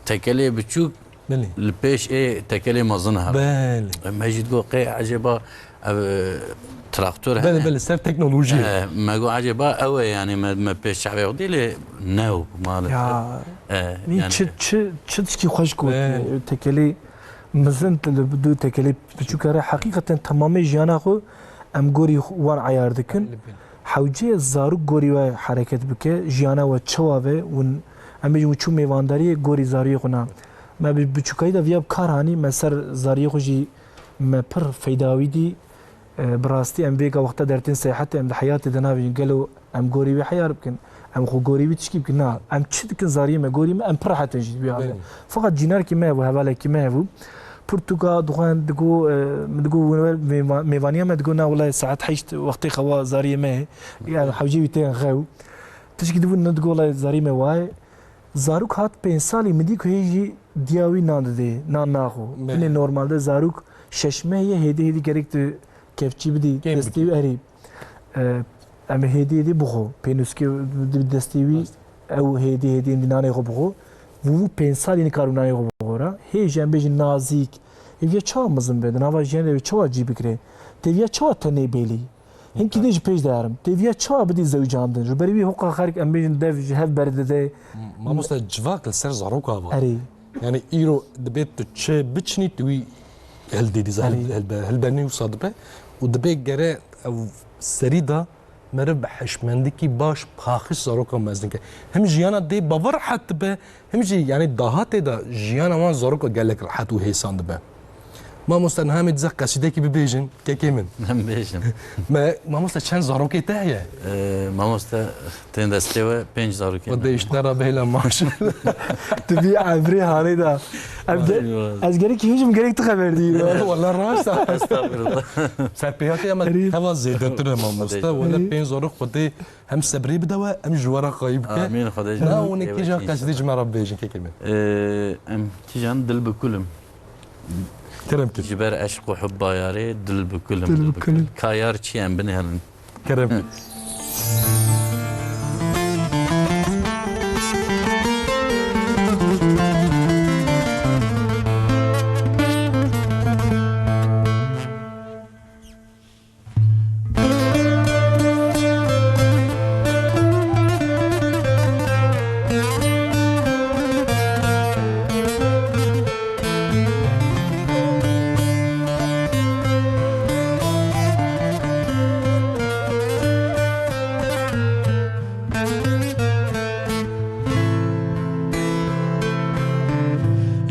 تكلي بتشوك بله البيش ايه تكلي مظنها بله ما يجي تقول قي عجبا تراكتور بله بله سر تكنولوجيا ما جو عجبا او يعني ما بيش شعبي يودي لي نو مال يا مين يعني تشي خوش كو بله. تكلي مثلا بدو تكلي بتشوكره حقيقه تمامي جانا خو ام غوري وان عيار دكن حوجه زارو غوري و حركت بك جانا و چواوه ون ام جو چو میوانداری غوري زاري خنا ما بچوكاي دا وياب كاراني مسر زاري خو جي ما پر فيداوي دي براستي ام بيكا وقت درتين سيحت ام حياتي دنا قالوا ام غوري و حيار بكن ام خو غوري تشكي بكن نا ام تشدكن زاري ما غوري ما ام پر حتى جي بيها فقط جينار كي ما هو هواله كي ما هو برتغال دوغان دغو ميفانيا ما دغونا والله ساعات حيشت وقتي خوا زاري ما يعني حوجي بيتين غاو تشكي دبو ندغو والله زاري ما واي زاروك هات 5 سالي مدي كو هيجي دياوي ناند دي ناخو اني نورمال ده زاروك ششمه هدي جريكت كيفچي بدي دستي اري ام هدي بخو بينوسكي دستيوي او هدي دينانه خو بخو bu pensali karunayı gobora he jembe nazik evya çağımızın bedin hava jene çağa cibikre devya çağa tane beli hem ki de pej darım devya çağa bedi zevcandın juberi bir hukuka harik embejin dev hev berde ما مستجواك لسر زاروكا با اري يعني ايرو دبيت تشي بتشني توي هل دي زال هل بني وصاد به ودبيت جرا او سريدا مرب حشمندکی باش پاخش زاروکا مزدن که هم جیانا دی باور حت به هم جی یعنی دهات دا جیانا ما زاروکا گلک راحت و هیساند به ما مستن هم تزق قصیده کی ببیجن که کیمن هم بيشم ما مست چند زاروکی تهیه ما مستا تين دستوا 5000 و كده دیشترا بهلا ماش تبي عبري هاني دا ابدا از gerek ki hiç mi gerek خبر دي والله راست استغفر الله سرپیاتی اما هوا زیده تر ما مست ولا 5 زارو خودی هم صبری بدوا هم جوارا قایب که امين خداج نه اون کی جا قصیده جمع ببیجن که کیمن ام تيجان دل بكلم کرم کی جبر عشق وحب ياري دل بكلم دل بكلم. كايار تشيان بني هلن کرم کی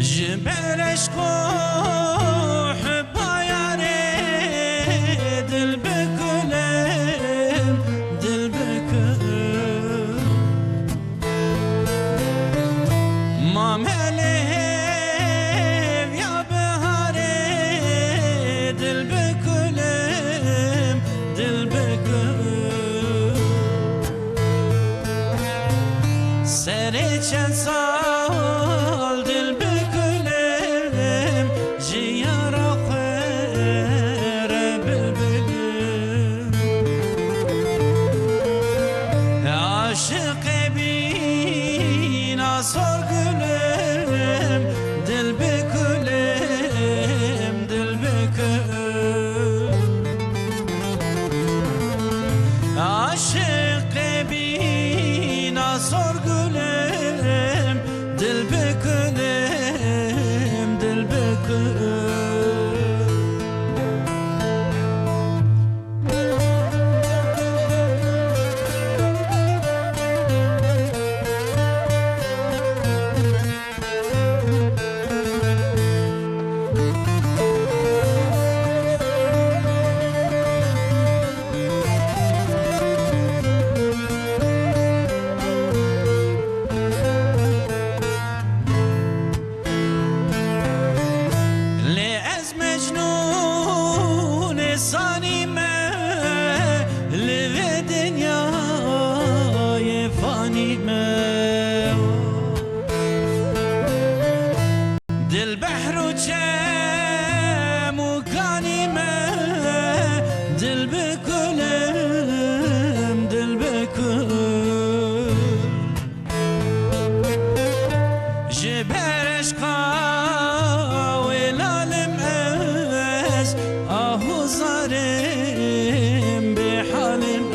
جبرش حب ياري دل بكلم دل بكلم ما ملهب يا بهاري دل بكلم دل بكلم سري چند سال دل بكلم جي بحر وشام وكلمة دل بكلم دل بكل جبرش قاوي العالم أس آهو ظالم بحالم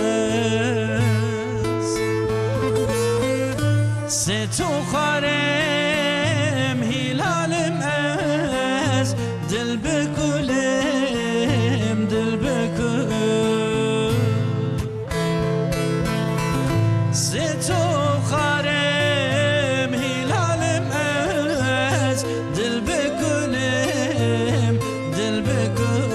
أس ستو خارم هلالم أس دل بكلم دل بكل ستو خارم هلالم أس دل بكلم دل بكل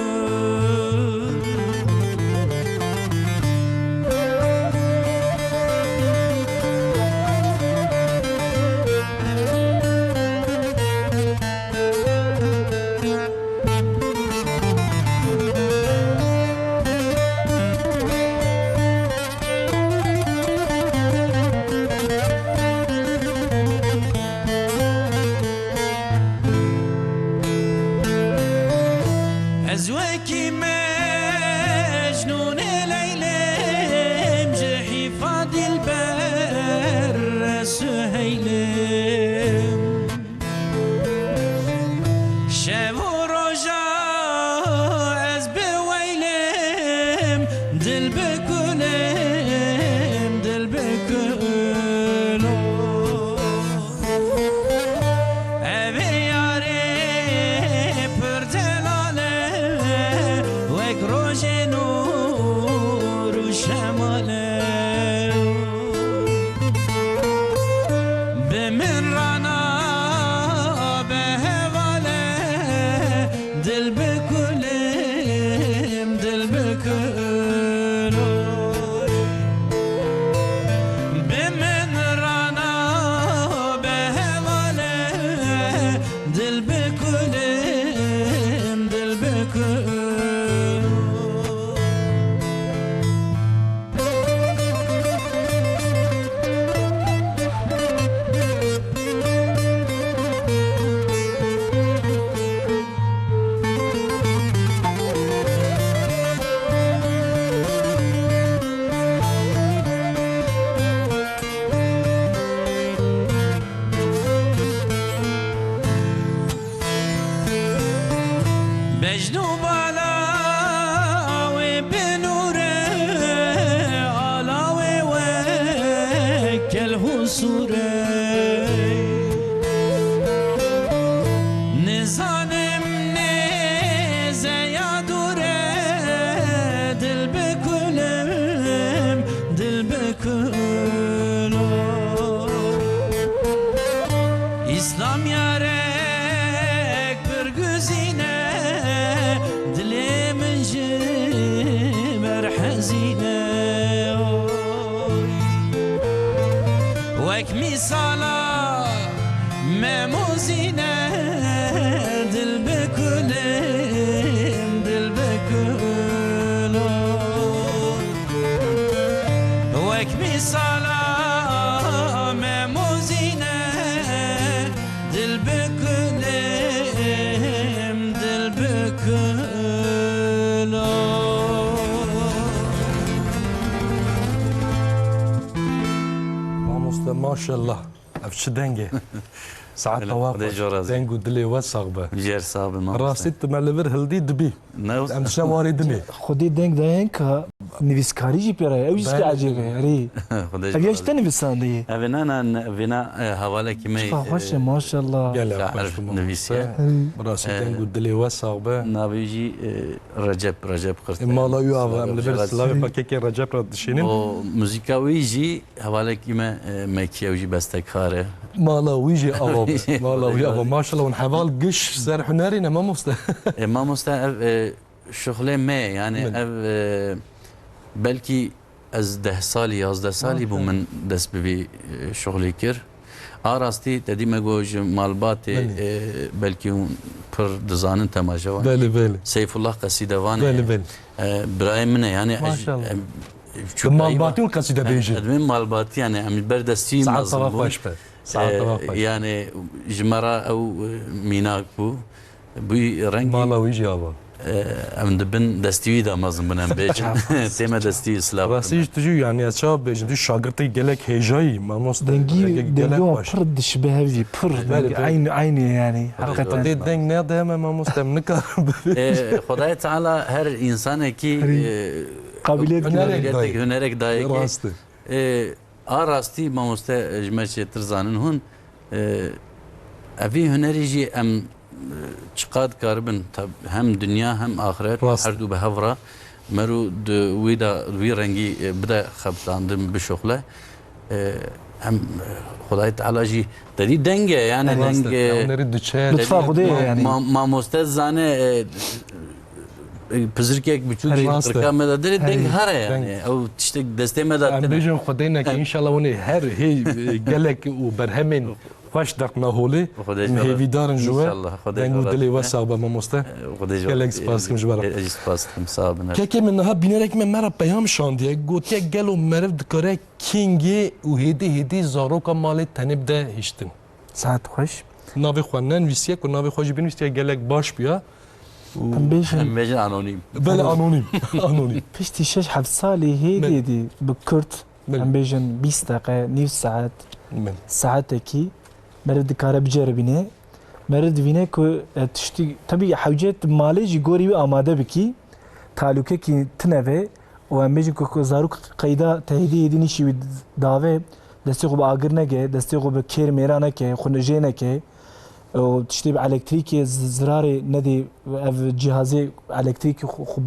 أزواكي مجنون ليلم جحي فاضي البر سهيلم شاب ورجا أز بويلم دل بكلم دل بكلم أبي ياري پردلاله وك روج نور وشماله بمن رانا بهواله دل بكلم دل بكلم بمن رانا بهواله دل بكلم دل بكلم بجنو بالا وبنوره علاوه وكله سوره نزانم نزيا دوره دل بكلم دل بكلم İslam yarek bir güzine dilimin jimer hazine vek misala memuzine dil bekulim dil bekulum vek misala memuzine dil bekulim dil bekulum مامۆستا ماشەله ئەف چ دەنگێ سعات خدای تەواقع جۆرازی. دەنگ و دلێ وەسەق بە جير صعب ما ڕاستیت تمە لەبەر هەلدی دبی نوز ئەم شە واری دمێ خودی دنگ داین که نویسکاری جی پیرای اویش که بله. عجیبه ری خدای اویش جۆرازی. تا نویسانده أبنا بنا حوالي كمي چقدر خوشه ماشالله گەلە شاعر نویسیه. ڕاستی دەنگ و دلێ وەسەق بە نابيجي رجب قرط ماڵاوی ئاوە ئەم لەبەر سلاوی پاکێکی ڕەجەب را دشێنین و موزیکاویجی حوالي كما مكيوجي بستكاره ماڵاویژی ئەوە ماڵاوی ئەوە ماشەڵە ون حەواڵ گشت سەر هونەرینە مامۆستا ما مستعب شغله ما يعني من. بلكي از 10 سالي 11 سالي بو من دس ببي شغلي كر آراستي تدي مجوج مالباتي بلكي پر دزانن تماجوا bəli bəli سيف الله قصيدة bəli وانا bəli براي منه يعني ما شاء الله. مالباتî û qesîde bêjin ادمين مالباتي يعني عم بردستي ساعات نظم طرف بون. باش بە يعني جمرة أو ميناك بو رنگی مالاوی جواب ام دبن دستیوی دا مازم بنام بیشن تیما دستیوی سلاف راستیش تجو يعني أشاب بيجن دو شاگرتی گلک هجایی ما مست دنگی و پر دشبه هفجی پر عین يعني حقیقتا دي دنگ نه ده ما مست نکار خدای تعالی هر انسان کی قابلیت هنرک دایی که راسته آراستی ما مست جمعه ترزانن هون اوی هنری جی ام چقدر کاربن هم دنیا هم آخرت هر دو به هفرا مرو وی رنگی بدا خبتاندم بشغله هم خدای تعالی جی دادی دنگه يعني دنگ نريد تشال لطفا خدای يعني ما مستزانه پزرکیک بچوکی رکام مدادری دنگ هره يعني او تشتك دسته مداد بيجن خدينا ان شاء الله وني هر هي قالك وبرهمن خوش درنا هولي هي دارن جوا دنگو دلي وساب ما مسته قالك سباس كم جبر سباس كم صابنا كي منها بينرك من مرا بيام شاندي قوتي قالوا مرف دكاره كينجي وهدي زاروكا مال تنبدا هشتن ساعت خوش ناوي خوانن ويسيك وناوي خوش بين ويسيك قالك باش بيا بيجن انونيم بلا انونيم پشتی 6-7 سالی هیدی بکرد ام بیجن 20 دقیقه نیو ساعت ساعته کی مرد کار بجربینه مرد وینه که تشتی طبیعی حوجت مالی جی گوری آماده بکی تعلقه کی تنوه و ام بیجن که زاروک قیدا تهدی هدی نیشی داوه دستی خوب آگر نگه دستی خوب کیر میرانه که خونجه نکه و تشتي بالكتريكي زراري ندي جهازي الكتريكي خب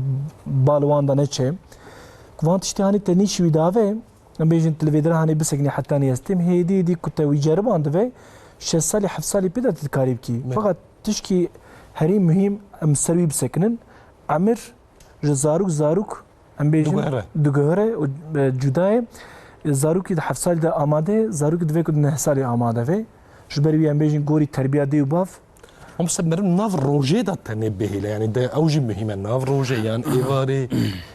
بالوان دا نتشي كوان تشتي هاني تنيش ويدافي بيجن تلفزيون هاني بسكني حتى يستم هي دي كنت ويجرب عندها 6 سالي 7 سالي بدا تتكاريبكي فقط تشكي هري مهم ام سروي بسكنن عمر زاروك ام بيجن دوغهره جداي زاروك 7 سال دا آماده زاروك دوي كد 9 سالي آماده في جبري ام بيجن غوري تربيه دي وباف هم سمر ناف روجي دا تنبه يعني ده اوجي مهمه ناف روجي يعني ايفاري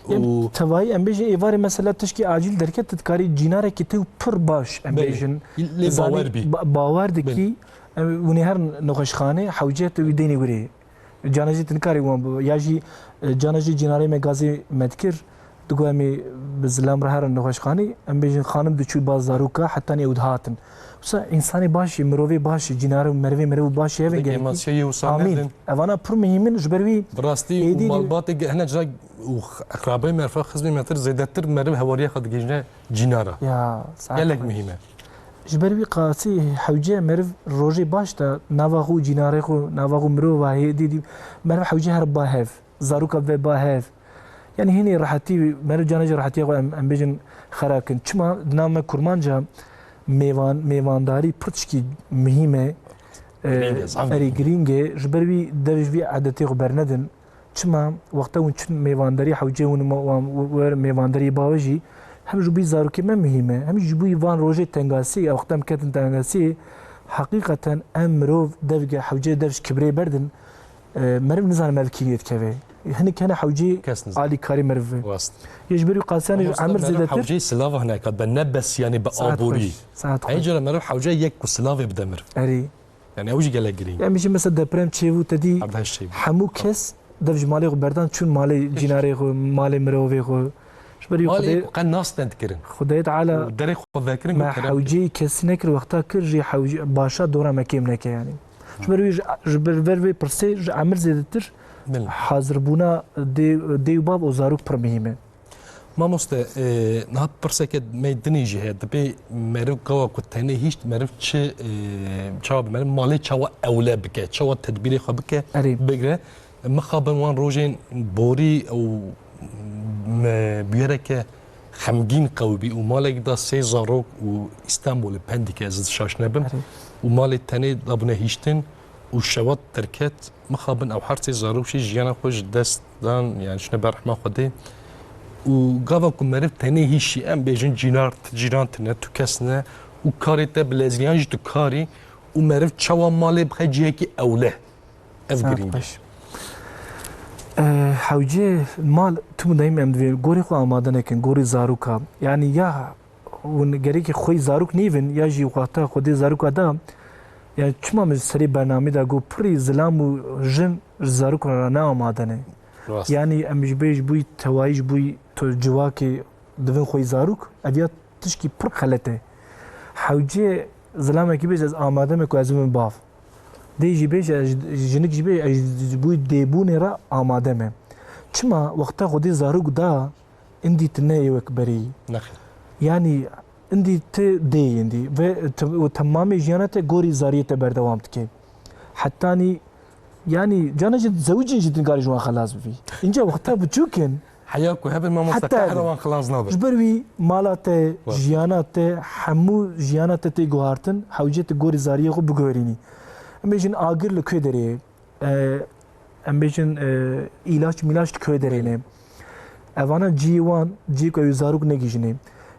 و تواي ام بيجن ايفاري مثلا تشكي عاجل دركه تتكاري جيناره كتو پر باش ام بيجن باور دكي ونهر نقشخانه حوجت وديني غوري جانجي تنكاري ياجي جانجي جيناره مغازي مدكر دغامي بزلام رهر نقشخاني ام بيجن خانم دچو بازاروكا حتى يودهاتن انسانی باشی مروی باشی جنار مروی باشی هفن گه آمین اوانا پر مهمن جبروی براستی مالبات هنا جا اقرابای مرفا خزمی متر زیادتر مرو هواری خود گیجنه جنارا یا گلک مهمه جبروی قاسی حوجه مرو روزی باش تا نواخو جناره خو نواخو مرو و هدی مرو حوجه هر با هف زاروکا و با هف يعني هني راحتي مرو جانج راحتي ام بيجن خراكن چما نام كرمانجا میوانداری پرچکی مهمه اری گرینگه جبروی دویجوی عادتی خبر ندن چما وقتا اون چن میوانداری حوجه و میوانداری باوجی هم جبوی زاروکی من مهمه هم جبوی وان روزه تنگاسی وقتا مکتن تنگاسی حقیقتا امرو دویجه حوجه دویج کبری بردن مرم نزان ملکیت کوه هني كان حوجي علي كريم مرفي يجبري قاسان عمر زيدتر حوجي سلاف هناك بنبس يعني بابوري هيجي لما نروح حوجي يك سلاف بدمر اري يعني اوجي قال جرين يعني مش مثلا دبرم تشيفو تدي حمو كس دفج مالي بردان شون مالي جيناري مالي مروفي خو جبري خدي قال ناس تذكرن خديت على دري خو ذاكرين ما حوجي كس نكر وقتها كرجي حوجي باشا دوره مكيم نك يعني جبري برسي عمر زيدتر حاضر بونا دي باب وزاروك پر مهمه ما مست نهات برسكت ميدني جهاد بي مرو قوا كنتني هيش مرو تش شاب مرو مالي شوا اولى بك شوا تدبيري خو بك بغره مخابن وان روجين بوري او بيرك خمگين قوي ومالك دا سي زاروك واسطنبول بنديك از شاشنبم ومالي تاني ابنا هيشتن وشوات تركات مخابن او حرتي زاروشي جيانا خوش دست دان يعني شنو برحمه خدي وقافكم مرف تاني هيشي ام بيجن جيران تنا تكسنا وكاريتا بلازيان جتو كاري ومرف تشوا مالي بخي جيكي اوله افغرين حوجي مال تو دايما ام غوري خو اماده نكن غوري زاروكا يعني يا ون گری که خوی زاروک نیون یا جی وقتا خودی زاروک ادا یا چما مز سری برنامه دا گو پری زلام و جن زاروک را نه آمادنه یعنی امش بیج بوی توایج بوی تو جواکی دوین خوی زاروک ادیا تشکی پر خلته حوجه زلام کی بیج از آماده مکو از من باف دی جی بیج جنک جی بیج بوی دیبونه را آماده مه چما وقتا خودی زاروک دا اندی تنه یک بری نخیر yani indi te deyindi ve tamamı jiyanete gori zariyete berdewam dike. Hatta ni yani canacı zavujin cidden gari jwan khalas bi. İnce vakta buçuken حياك وهذا ما مستقر وان خلاص نابر جبروي مالate jiyanate hamu jiyanate te gohartin havjet gori zariye ko bugorini. Emejin agir le ködere emejin ilaç köderene. Evana G1 G ko zaruk ne gijine.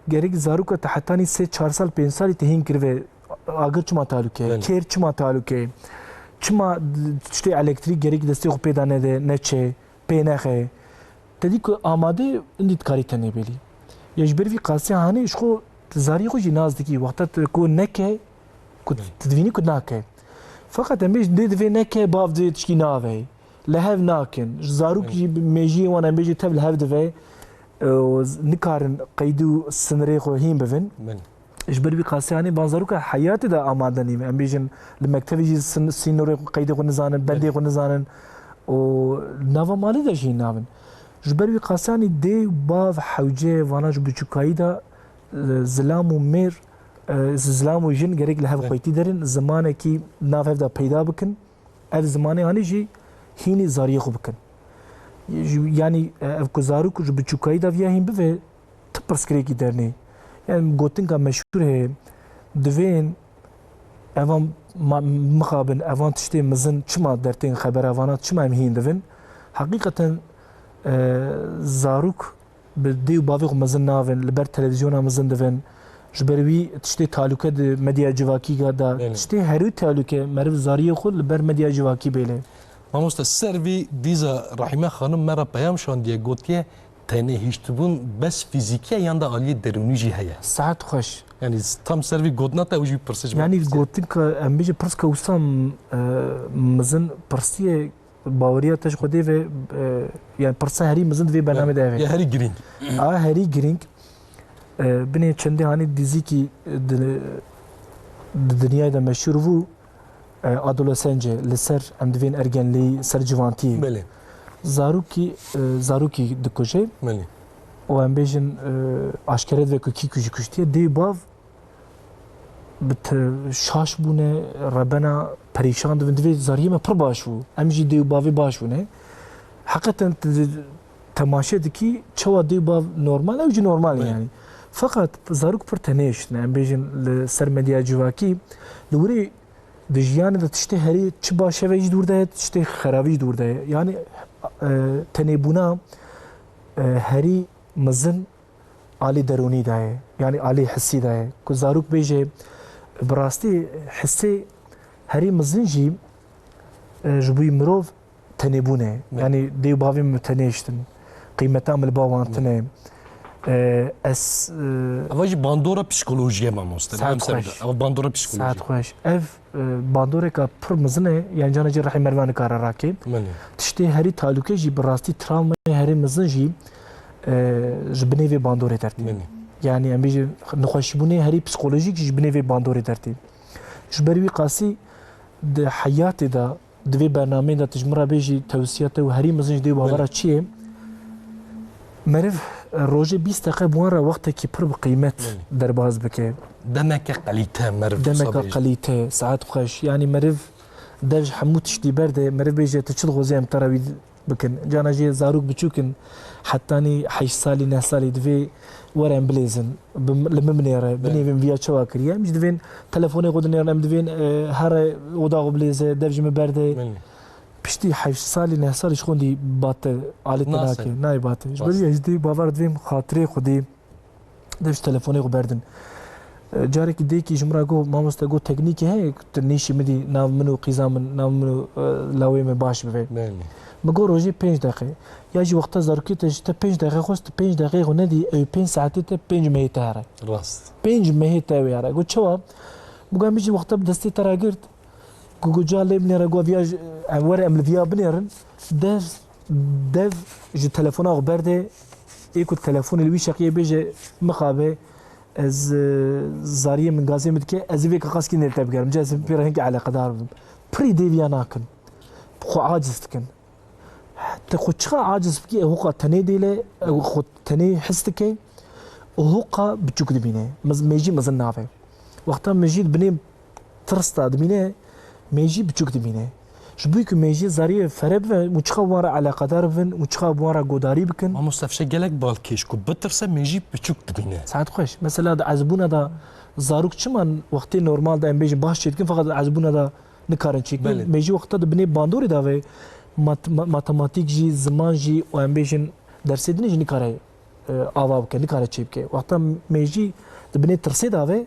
Gerek zaruk ta hatani se 4 sal 5 sal tehin kirve agir çma taluke ker çma taluke çma işte elektrik gerek deste ko pedane de neçe penexe tedi ko amade indit karite ne beli yejber vi qasi hani işko zari ko jinazdiki waqta ko neke ko tedvini ko nake fakat emej de neke bav de tşki nave lehev nakin zaruk meji wana meji tab lehev de نکارن قیدو سنری خو هیم بفن اجبر بی قاسیانی بازارو که حیات دا آماده نیم ام بیشن لمکتبی سینوری قیدو خو نزانن بندی خو نزانن و نوا مالی دا شین نامن اجبر بی قاسیانی دی باف حوجه واناج بچوکایی دا زلام و میر زلام و جن گرگ لحف خویتی درن زمانه کی نافف دا پیدا بکن اف زمانه هانی جی هینی زاریه خو بکن yani evkozaruk ju biçukayı da viyahim bive tıpırskireki derneği. Yani gotinka meşhur he divin evan mıkabın evan tişte mızın çıma derteğin haber evana çıma emhiyin divin. Hakikaten zaruk bi dev bavik mızın navin liber televizyona mızın divin. Jbervi tişte taluke de medya civaki da tişte heri taluke merv zariye xul liber medya civaki bele. ماموستا سروی دیزا رحیمه خانم مرا پیام شون دیگه گوتیه تنه هیچتبون بس فیزیکیه یاندا عالی درونی جی هیا ساعت خوش یعنی تام سروی گودنا تا وجی پرسش yani gotin ka ambeje pers ka usam mızın persiye bawriya taş khode ve yani persa heri mızın ve barname da ya heri green heri green bine çende hani dizi ki dünyada meşhur bu adolescence لسر ام دوین ergenliği ser civanti بله zaruki dikoje بله o em bejin aşkeret ve ki kuştiye de bav bit şaş bune rabena perişan de zariye me pir baş bu em jî de bav baş bu ne hakikaten temaşe diki çawa de bav normal ev normal yani fakat zaruk pir teneş ne em bejin ser medya civaki luri دجیان دا تشته هری چه باشه ویج دور ده تشته خرابی دور ده یعنی تنبونا هری مزن عالی درونی ده یعنی عالی حسی ده که زاروک بیجه براستی حسی هری مزن جی جبوی مروف تنبونه یعنی دیو باوی متنیشتن قیمتا مل باوانتنه اس اواج باندورا پسیکولوژیه ماموستا او باندورا پسیکولوژی ساعت خوش اف باندورا کا پر مزنه یعنی جانا جی رحم مروان کارا راکی تشتی هری تعلقه جی براستی تراوما هری مزن جی جبنه و باندورا درتی یعنی ام بیج نخوشبونه هری پسیکولوژیک جبنه و باندورا درتی جبروی قاسی د حیات دا دوی برنامه دا تجمرا بیجی توصیات و هری مزن دی باورا چیه مرف روزه 20 دقیقه بواره وقتی که پر قیمت در باز بکه دمک قلیته مرف دمک قلیته ساعت خوش یعنی مرف درج حموت شدی برده مرف بیجه تشد غوزی ام تراوی بکن جانا جی زاروک بچوکن حتانی 8 سالی 9 سالی دوی ورم بلیزن لممنیره بنیویم ویا چوا کریه مش دوین تلفونی قدنیرم ام دوین هر وداغ بلیزه درجم برده پشتی 8 سالی 9 سالش خوندی باته آلت ناکه نای باته جبری اجدی باور دویم خاطره خودی دش تلفنی خو بردن جارك ديكي جمرا جو ما مستقو تكنيكي هي تنيشي مدي ناو منو قيزام ناو منو لاوي من باش بفي بله مقول روجي 5 دقيقة يجي وقت زاركي تجي 5 دقيقة خوست 5 دقيقة وندي 5 ساعات 5 مهيتها 5 مهيتها ويارا قلت شو بقول ميجي وقت بدستي ترى قلت قلت جالي بني رجوا فياج ورا أمل فيا بنيرن دف جو تلفون أخبرده يكو التلفون اللي شقيه بيجي مخابه از زاريه من غازي مدكي از فيك خاص كي نلتب قال مجاز بيرهنك على قدار بري ديفيا ناكن خو عاجز تكن تخو تشخا عاجز بكي هو تني ديله خو تني حستك وهو بتشوك دبينه ميجي مزن نافه وقتها مجيد بني ترستا دبينه ميجي بتشوك دبينه شبيك ميجي زاريه فرب وتشخا ورا على قدار فن وتشخا ورا قداري بكن ما مستفشى قالك بالكيش كو بترسى ميجي بتشوك دبينه ساعات خوش مثلا دا عزبونا دا زاروك چمان وقتی نورمال دا ام بيجي باش چيتكن فقط عزبونا دا نكارن چيكن ميجي وقتا دا بني باندوري دا و ماتماتيك جي زمان جي و ام بيجن درسي دني جي نكاره آوا بكن نكاره چي بكن وقتا ميجي دا بني ترسي دا و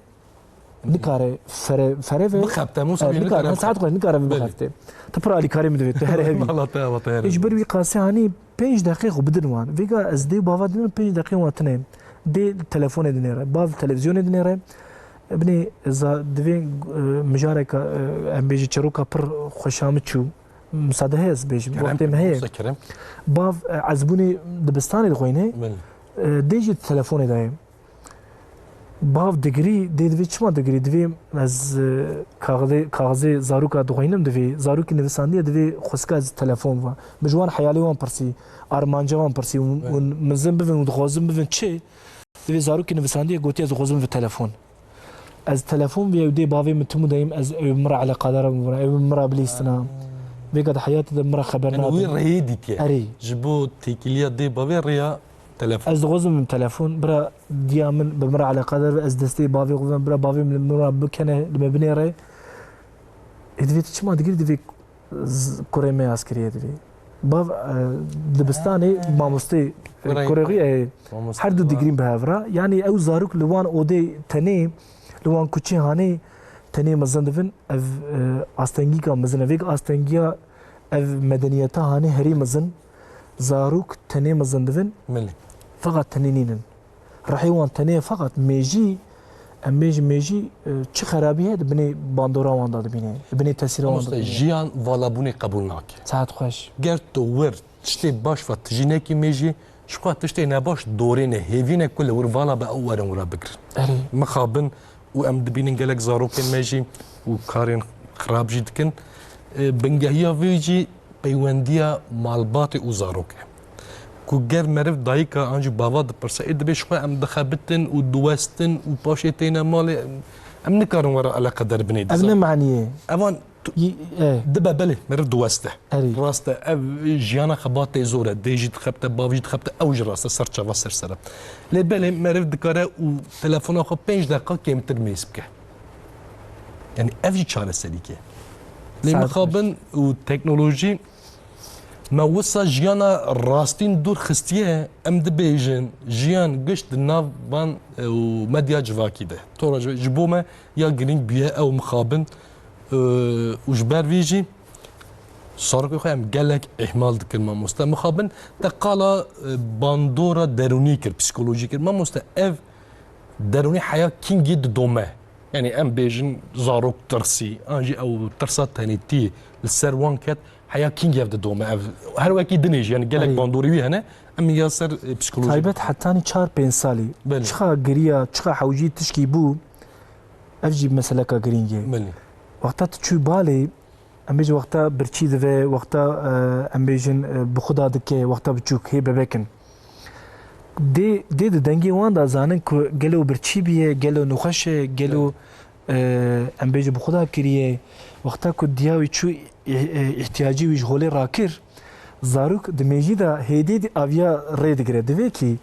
نكاره فره و بخبته موسى نكاره ساعات خوش نكاره بخبته تبرا علي كاري مدويت هر هبي والله اجبر وي قاسي هاني 5 دقيقه بدنوان فيغا از دي بابا دين 5 دقيقه واتنين دي تلفون دنيره باف تلفزيون دنيره ابني اذا دوين مجارك ام بيجي چروكا پر خوشام چو مساده هز بيجي وقت ما هي باف عزبوني دبستاني دغوينه ديجي التلفون دايم باف دگری دیدوی چما دگری دوی از کاغذی زاروکا دغوینم دوی زاروکی نویساندی دوی خسکا از تلفن و مجوان حیالی وان پرسی آرمانجا وان پرسی و مزن ببین و دغوازم ببین چه دوی زاروکی نویساندی گوتی از دغوازم في تلفن از تلفن بیا دی باوی متمو دایم از مرا على قدر مرا بلیستنا بيقعد حياتي ده مرة خبرنا وين رهيدك أري جبو تيكيليا دي بافي ريا تلفون از غزم من تلفون برا ديامن بمرة على قدر از دستي بافي غزم برا بافي من مرة بكنه لما بني ري ادفيت شما دقير دفي كوريمي عسكرية دفي باف دبستاني ماموستي كوريغي هر دو دقيرين بهافرا يعني او زاروك لوان اودي تني لوان كوچي هاني تني مزن دفن اف آستنگی کا مزن اویک آستنگیا اف مدنیتا هاني هري مزن زاروك تني مزن دفن ملي فقط تنينين رحيوان تني فقط ميجي ميجي چه خرابي هاد بني باندورا وان داد بيني بني تاثير وان داد جيان فالابوني قبول ناك ساعت خوش گرتو ور تشتي باش فتجينكي ميجي شقا تشتي نباش دورين هيفين كل ور فالا باول ورا بكر اري مخابن وام دبين قالك زاروك ماجي وكارين خراب جدكن بنجهيا فيجي بيونديا مالباتي وزاروك كوجر مرف دايكا انجو بافاد برسائد بشوا ام دخبتن ودوستن وباشيتين مال ام نكارن ورا على قدر بني ابن معنيه اوان دبا بله مرف دوسته راسته جيانا خبات زوره ديجي تخبت بافجي تخبت اوج راسته سرچا وسر سره لبله مرف دكاره وتليفون اخو 5 دقيقه كيمتر ميسبك يعني افجي چاره سليكه لما خابن والتكنولوجي ما وصل جيانا راستين دور خستيه ام دبيجن جيان قشت الناف بان ومديا جواكي ده تورا جبوما يا جرين بيا او مخابن وجبار فيجي صار كي خيام قالك اهمال ديك ما مستا مخابن تقالا باندورا درونيكر بسيكولوجيكر ما مستا اف دروني حياه كين جد دوما يعني ام بيجن زاروك ترسي انجي او ترسات تاني تي السروان كات حياه كين جاب دوما هر وكي دنيج يعني قالك باندوري وي هنا ام ياسر بسيكولوجي تايبت حتى 4 5 سالي چخا غريا چخا حوجي تشكي بو افجي مثلا كا غرينجي ملي وقتا تشو بالي ام بيجي وقتا برچي دفه وقتا ام بيجن بخدا دكه وقتا بچوك هي ببكن دي دنگي وان دا زانن كو گلو برچي بيه گلو نخشه گلو ام بيجي بخدا كريه وقتا كو دياوي چو احتياجي ويج هولي راكر زاروك دميجي دا هيدي دي افيا ريد گره دوي كي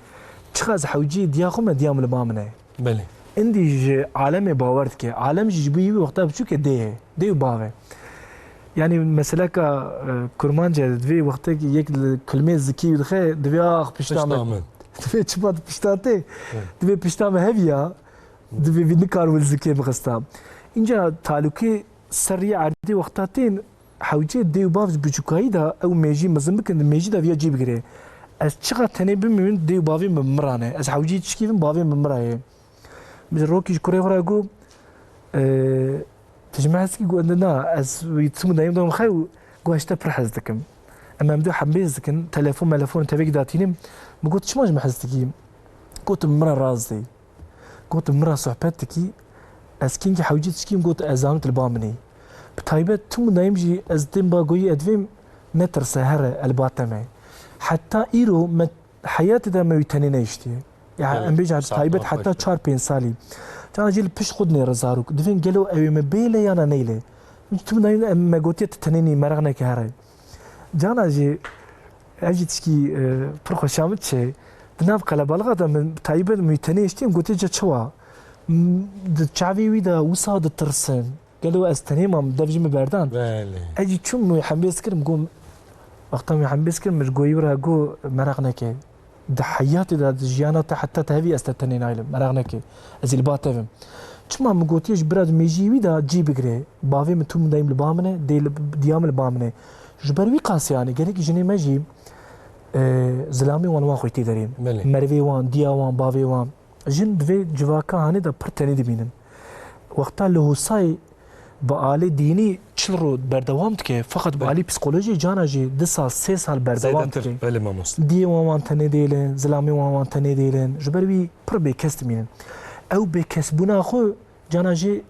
چخاز حوجي دياخم ديام لبامنه بله عندي عالم باورت كي عالم جبي وقتا بچو كي دي باوه يعني مثلا كا كرمانجا دوي وقتا كي يك كلمه زكي دخه دوي اخ پشتامه دوي چبات پشتاته دوي پشتامه هيا دبی بی نکار ولزکی بخستا اینجا تعلقی سری عردی وقتاتین حوجه دیو باوز بچوکایی دا او میجی مزم بکن میجی دا ویا جی بگیره از چقدر تنه بمین دیو باوی ممرانه از حوجه چکیفم باوی ممراه مثل روکیش کره خورا گو تجمعت کی گو نه از ویتسمو دایم دوم خیو گو هشتا پر حز دکم اما مدو حمبیز دکن تلفون تبیک داتینم بقول شو ما حزتكي قلت مرة رازدي قلت مرة صحبتكي اسكينك حوجيت سكيم قلت ازامة البامني بتايبت تم نايمجي ازدين باقوي ادفيم نتر سهرة الباتمي حتى ايرو حياتي دا ما يتنين يشتي يعني ام بيجي تايبت حتى 4-5 سالي كان جيل بش خدني رزاروك دفين قالوا اوي مبيلي انا نيلي تم نايم ما قلت تتنيني مرغنا كهري جانا جي اجي تشكي فرخ شامت شيء دناب قلبالغا دا من تايبت ميتنيشتيم قلت جا شوا تشافي ويدا وصاد الترسن قالوا استنيمم دفجي مبردان اجي تشم حمبيس كرم قوم وقتها حمبيس كرم مش قوي ورا قو مرغنك د حياتي دا جيانا حتى تهوي استتنين عالم مرغنك ازي الباتفم چما مگوتیش براد میجی ویدا جی بگره باوی من توم دایم لبامنه دیام لبامنه جبروی قاسیانی گره کی جنی مجی زلامی وان خویتی داریم مروی وان دیا وان باوی وان جن دوی جواکا هانی دا پرتنی دبینن وقتا لحوصای با آلی دینی چل رو بردوام که فقط با آلی پسیکولوژی جانا جی 2 سال 3 سال بردوام که دی وان تنی دیلن زلامی وان تنی دیلن جبروی پر بیکست مینن او بکسبونا خو جانا جی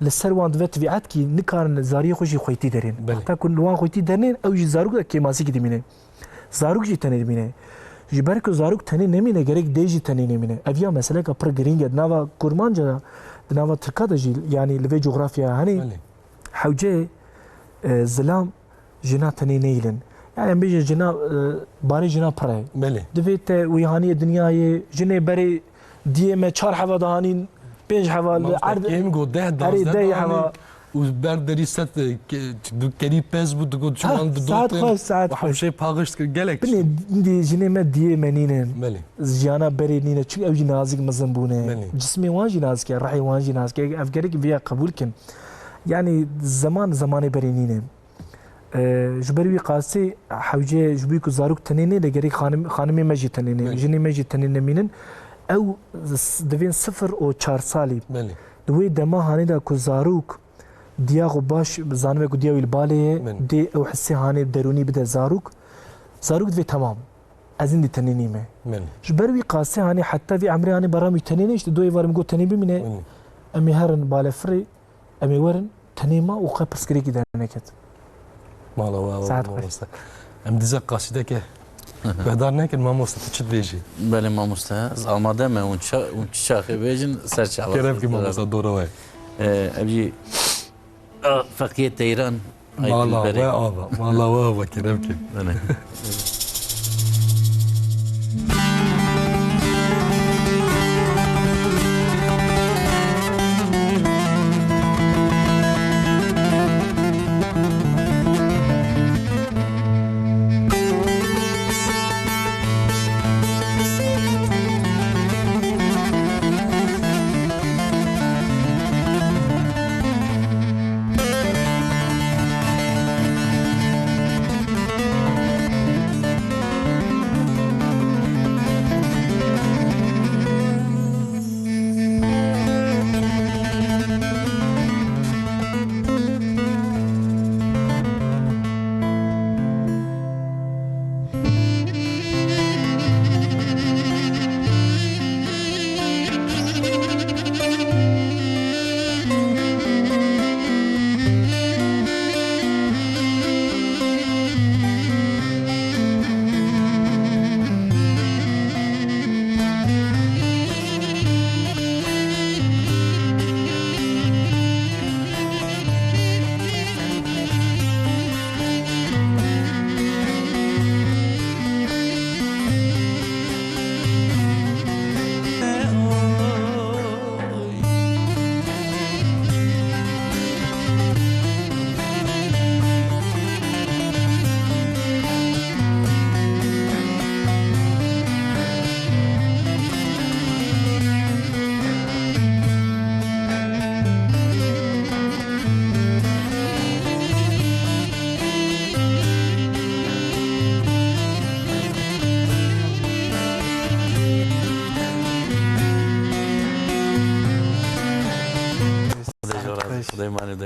لسر وان دوت ویعت کی نکارن زاری خوشی خویتی دارین وقتا کن وان خویتی دارین او جی زاروک دا کیماسی کی دمینه زاروک جی تنی دمینه جی برکو زاروک تنی نمینه گرک دیجی تنی نمینه اویا مسئله کا پر گرینگ دناوا کورمان جا دناوا ترکا دا جی یعنی لوی جغرافیا هنی حوجه زلام جنا تنی نیلن يعني بيجي جنا باري جنا پره دویت ویهانی دنیای جنه بری دیه ما 4 حوا دهانین 5 حوا عرض كيم قد ده حوا وبردري ست دو كري بس بود قد شو عند دوت ساعت وحوشي باغشت جالك بني دي جنه ما دیه منینن زیانا بری نینه چون اوجی نازک مزنبونه جسمي وانجي نازك راحي وانجي نازك افكارك بيا قبول كن يعني زمان بری نینه جبروی قاسی حوجه جبوی کو زاروک تنینه لگری خانمی مجی تنینه جنی مجی تنینه مینن او دوین 0 و 4 سالی دوی دما هانی دا کو زاروک دیاغو باش زانوه کو دیاوی البالیه دی او حسی هانی درونی بده زاروک دوی تمام از این دی تنینیمه جبروی قاسی هانی حتی وی عمری هانی برامی تنینه دوی وارم گو تنین بمینه امی هرن بالفری امی ورن تنیما و خی پسکری کی دانکت مالا ام دیزا قاصده که بهدار نکن ما مستت چت بیجی بله ما مستت آماده ما اون شاخه بیجن سرچ علاقه کرم که ما مستت دوره وای ابجی فقیه تیران مالا وای کرم که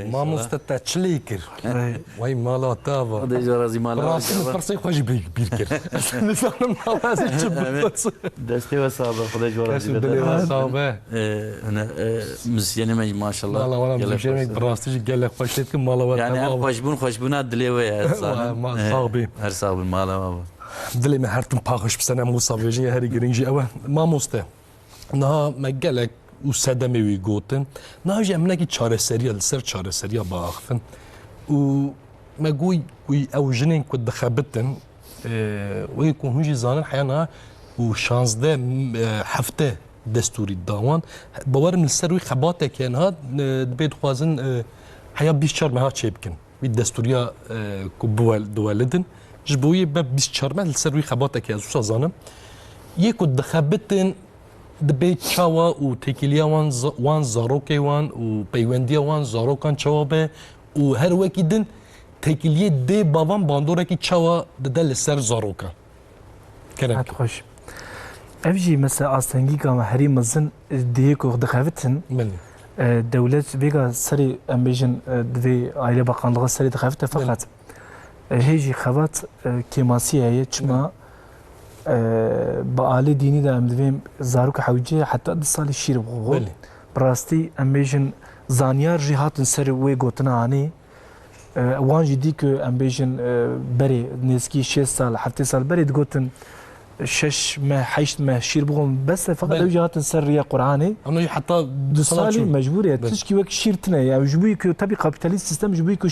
ما مستطاع تشليكر وای مالا تاوا خدای جرازی مالا راسي فرصي خوش بيركر نسان موازي تشبط دستی و صابه خدای جرازی كاسو دلي صابه هنا مزيانه ما شاء الله والله والله مشيمك براستي قال لك خوش لكم مالا يعني خوشبونات دلي ويا ما صابي هر صاب المالا دلي ما هرتم باخش بسنه مو صابيجي هري جرينجي اوا ما مسته نها ما قالك وسدمي ويقوتن ناجي امناكي تشاره سريا لسر تشاره سريا باخفن و ما قوي او جنين كنت خابتن ويكون هجي زانن حيانا وشانس ده حفته دستوري الداوان باور من السروي خباتك كان هاد دبيت خوازن حيا بيشار ما هات شيبكن بالدستوريا كبوال دوالدن جبوي باب بيشار ما السروي خباتك يا زوسا زانم يكو دخبتن دبيت شاوا و تكيليا وان زاروكي وان و بيونديا وان زاروكان شاوا به و هر وكيدن تكيليه دي بابان باندوركي شاوا دل سر زاروكا كلام خوش افجي مثلا استنجي كما هري مزن ديكو دخافتن من دولت فيغا سري امبيجن دي عائله باقانلغه سري دخافته فقط هيجي خبات كيماسيه هي چما بآله ديني دا امدویم زاروك حوجه حتى د سال شیر بغول براستي امبيجن زانيار جهات سر وي گوتنا اني وان جدي كو امبيجن بري نسكي 6 سال 7 سال بري دگوتن 6 ما 8 ما شیر بغول بس فقط جهات سر يا قراني انه حتى د سال مجبوريه تشكي وك شيرتنا يا جبوي كو تبي كابيتاليست سيستم جبوي كو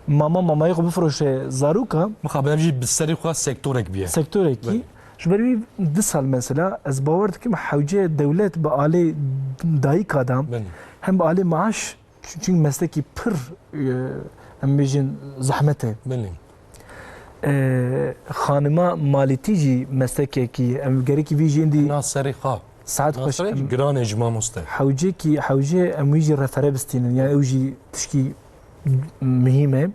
ماما يخو بفروش زاروكا مخابر بيجي بالسري خاص سيكتورك بيه سيكتورك جبري دسال مثلا از باورد كم حوجه دولت بآله دايك ادم هم بآله معاش çünkü mesleki pır امبيجن زحمته بله خانما مالتيجي mesleki ki em gereki vi jindi ناصري خا ساعات خوش جران اجماع مستح حوجه ki حوجه ام يجي رفره بستين يعني اوجي تشكي مهمه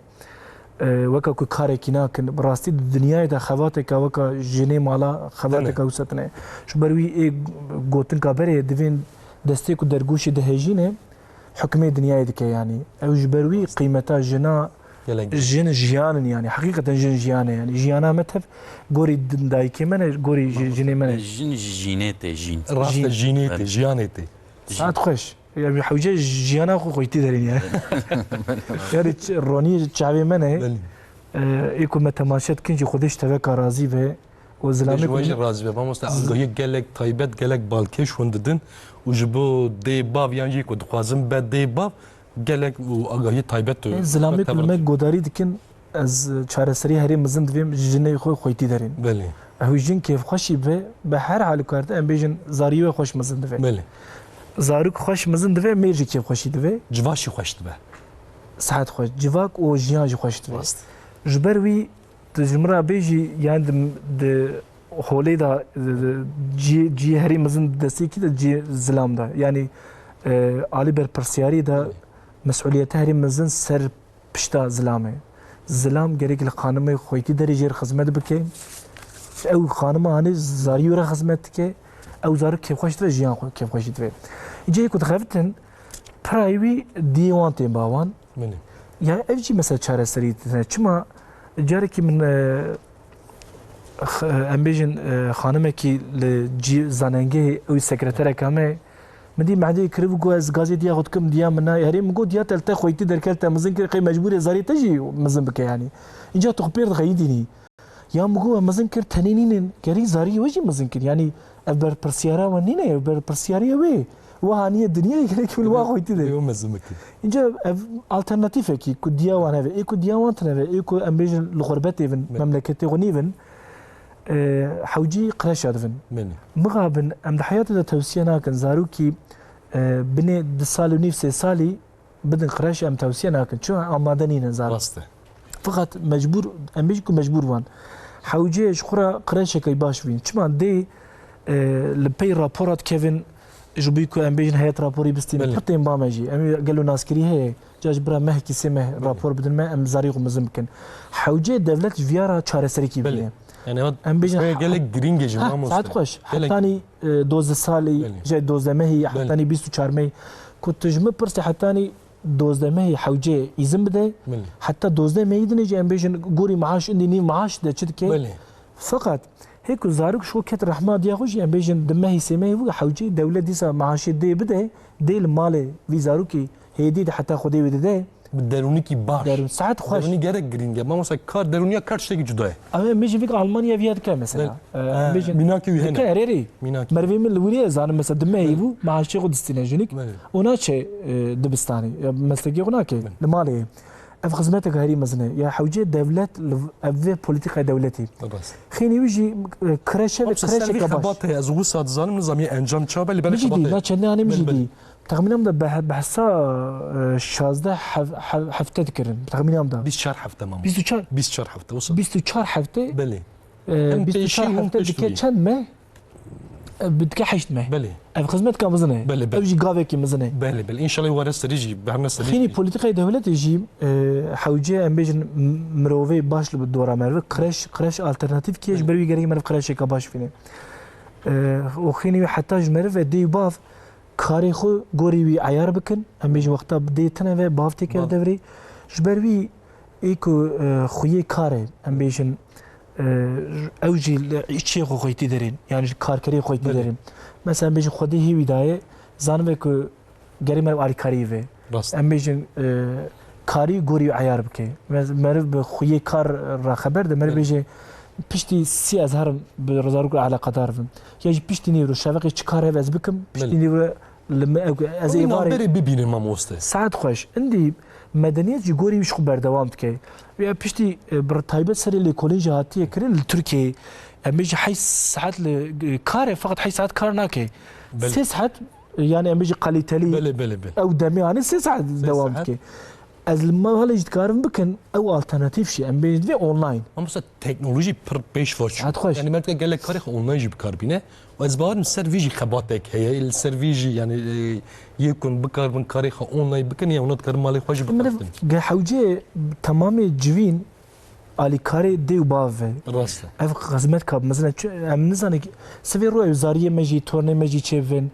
وكا كو كاري ناكن براستي الدنيا دا خواتك وكا جيني مالا خواتك وستنه شو بروي اي غوتن كابري دفين دستي كو درغوشي دهجينه حكمي دنيا دك يعني او جبروي قيمتها جنا جن جيان يعني حقيقه جن جيان يعني جيانا متف غوري دايكي من غوري جيني من جن جينيتي جين راس جينيتي جيانيتي ساعات خوش يعني حوجه جيانا خو خويتي دارين يعني يعني روني شعبي منه يكون متماشات كنجي خودش تفكر راضي به وزلامي كويس راضي به مست اگاهی گلک تایبت گلک بالکش ونددن وجبو دی باب يعني كو دخوازم بد دی باب گلک و اگاهی تایبت زلامي كلمه گوداري دكن از چارسري هري مزند ويم جني خو خويتي دارين بله هو جن كيف خوشي به هر حال كارت ام بيجن زاريو خوش مزند به بله زاروك خوش مزن دوه میرجی که خوشی دوه جواشی خوش دوه ساعت خوش جواک و جیان جی خوش دوه جبروی تجمرا بیجی یعنی د حولی دا جی هری مزن دستی کی دا جی زلام دا یعنی عالی بر پرسیاری دا مسئولیت هری مزن سر پشتا زلامه زلام گریک لقانمه خویتی داری جیر خدمت بکه او خانمه هنی زاریو را خدمت که او زارو كيف خوش تبي جيان كيف خوش تبي يجي كنت خفتن برايوي ديوان تي باوان مني يعني افجي مثلا شارع سريت كما جاركي من امبيجن خانمكي لجي زاننجي او سكرتيره كامي مدي معدي كريف جواز غازي ديا خدكم ديا منا يا ريم جو ديا تلتا خويتي دركلتا مزن كري مجبور زاري تجي مزن بك يعني اجا تخبير غيديني يا مغو مزن كر تنينين كري زاري وجي مزن كر يعني ابر برسيارا ونينه ابر برسياريا وي وهانيه الدنيا يكرك بالوا خويتي ده يوم مزمك انجا الترناتيف كي كوديا وانا اي كوديا وانتنا اي كو امبيجن الغربه ايفن مملكتي غنيفن حوجي قراش ادفن مني مغابن ام حياته توسينا كان زاروكي بني دسالو نيف سالي بدن قراش ام توسينا كان شو امادنين زار فقط مجبور امبيجكو مجبور وان حوجي شخرا قراش كي باش فين شما دي لبي رابورات كيفن جبيكو امبيجن هيئه رابوري بستين حتى بامجي امي قالوا ناس كري هي جاج برا مهكي سمه رابور بدل ما ام زاريق مزمكن حوجي دولت فيارا تشارسريكي بيه يعني امبيجن قال لك جرينج جماعه ساعات خوش حتاني دوز سالي جاي دوز مهي حتاني 24 مي كنت جم برستي حتاني 12 مه حوجه izin bide بله hatta 12 مه idine جه امبیشن گوری معاش اندی نی معاش ده چت که بله فقط هيك زاروك شو كت رحمة ديا خوش امبیشن دمه سمه هو حوجه دولة ديسا معاش دي بده دي المال في زاروكي هيدي حتى خدي بده درونی کی باش در ساعت خوش درونی گرک گرینگه ما مثلا کار درونیا کار شتێکی جدایە اما ميجي فيك المانيا فيها كان مثلا امبیشن میناکی وی هەنە كاريري میناکی مروي من الوليه زان مثلا دمه يبو معاش خد استناجونيك بله وناچه دبستاني مسلكي هناك المالي اف خدمتك هاري مزنه يا حوجه دولة اف بوليتيكا دولتي بس خيني ويجي كرشه سەروی كباش خەبات هەیە زوو سات زانم نظامی ئەنجام چاوە لە بەر مجدي خەبات لا هەیە كان انا مجدي بل. تخمينام ده بحسا 16 هفته تكرن تخمينام ده 24 هەفتە مام 24 24 هەفتە وصل 24 هفته بله 24 هم هفته بيشتوي. دكه چند مه بدك حشت مه بله اف خدمتك مزنه بل. اوجي قافك مزنه بله بله ان شاء الله وارد سريجي بهرنا خيني سريجي بوليتيكا دولة يجي حوجه ام بيجن مروفي باش بالدورة مروفي كراش الترناتيف كيش بروي غير مروف كراش كباش فيني وخيني حتى جمرف دي باف كاري خو غوري وي عيار بكن ام بيجن وقتا بدي تنه باف تكر دوري جبروي ايكو خويه كاري ام بيجن اوجي اشي خو خويتي درين يعني كاركري خويتي درين مثلا بيجن خدي هي بدايه زانبه كو غير مروف علي كاريفه راست ام بيجن كاري غوري عيار بكي مرف بخويه كار را خبر ده مرف بيجي پشتی سی از هرم به رزارو على قطار فم یه پشتی نیرو شفقی چکاره از بکم پشتی نیرو لما از ايواري ایواری ببینه ما موسته ساعت خوش اندی مدنیت جی گوری وش خو بردوام تکی یا پشتی بر تایبت سری لکولنج هاتی کرن لترکیه امیج حی ساعت کار فقط حی ساعت کار ناکی بل. 3 ساعت يعني امیج قلیتلی بله بله بله او دمي يعني 3 ساعات دوام ساعات. تکی از لما هلا جد كارم بكن او الترناتيف شي ام بي في اونلاين ما مثلا تكنولوژی پر پیش واشو ساعت خوش. يعني مرد قال لك کاری خو اونلاین جی بکار بینه و از بعد سرویجی خباتك هي السرویجی يعني يكون بكار من کاری خو اونلاین بکن یا اونات کار مالی خوش من بکن حوجه تمام جوين على كاري دي وباف راست اف خدمت كاب مثلا ام نزاني سفي روي وزاريه مجي تورني مجي تشيفن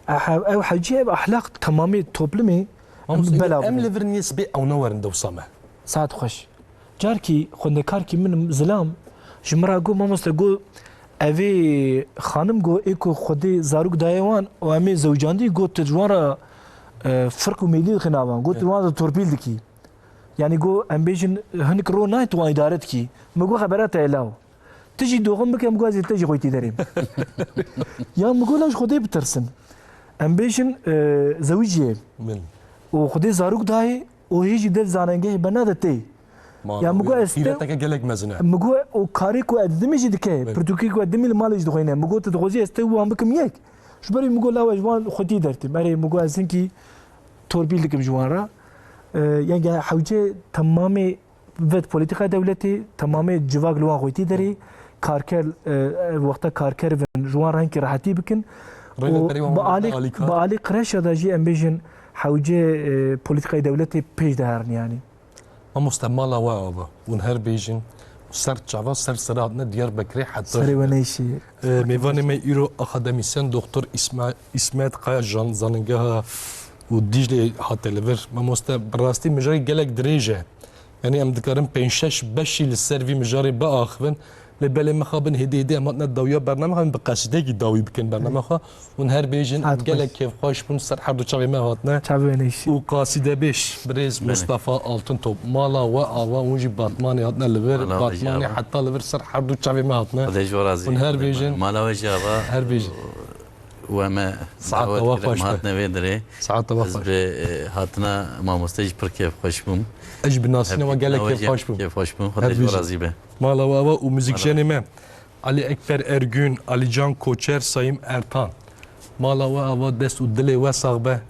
او حوجه اخلاق تمامي توبلمي بلا ام ليفرنيس بي او نور دوسامه ساعت خوش جاركي خوندكاركي من زلام جمرا جو ما مستغو اوي خانم جو ايكو خودي زاروك دايوان و امي زوجاندي جو تجوارا فرق ميلي خناوان جو تجوارا توربيل دكي يعني جو امبيشن هنك رو نايت وان ادارتكي مگو خبرات الاو تجي دوغم بك مگو زي تجي خويتي دريم يا مگو لاش خودي بترسن امبيشن زوجيه من وخودي زاروك داي وهيجي دل زاننگه بنادتي يا مگو استيرتك قال لك مزنه مگو او کاری کو ادمی جدکه پرتوکی کو ادمی مال جدخوینه مگو تدغوزی استو هم بکم یک شبری مگو لا جوان خودی درتی مری مگو ازنکی توربیل دکم جوان را يعني حوجه تمامي فيت بوليتيكا دولتي تمامي جواك لوان خويتي دري كاركر وقتا كاركر جوان رانكي راحتي بكن بآلي قرش هذا جي امبيجن حوجه بوليتيكا دولتي بيش دهرن يعني ما مستعمله وابا ونهر بيجن سر جوا سر سراتنا ديار بكري حتى سري ونيشي ميواني ما يرو اكاديميسيان دكتور اسماعيل قايا جان زاننگها وديجلي حتى ليفر ما مست براستي مجاري قالك دريجه يعني ام ذكرن 5 بشي للسيرفي مجاري باخفن لبالي مخابن هدي اماتنا الدويه برنامج بقاصدي داوي بكن برنامج ونهر بيجن قالك كيف خوش بن سر حرب تشابي ما هاتنا تشابي ونيشي وقاصده بيش بريز مصطفى التون توب مالا واوا ونجي باتماني هاتنا ليفر باتماني حتى ليفر سر حرب تشابي ما هاتنا ونهر بيجن مالا وجابا هر بيجن وما ساعات توافش هاتنا بيدري ساعات توافش هاتنا ما مستجب كيف خوش بم اجب ناسنا وقالك كيف خوش بم كيف خوش بم خدش راضي به مالا واوا وموزيك جاني علي اكبر ارجون علي جان کوچر سايم ارتان مالا واوا دست ودلي وساغبه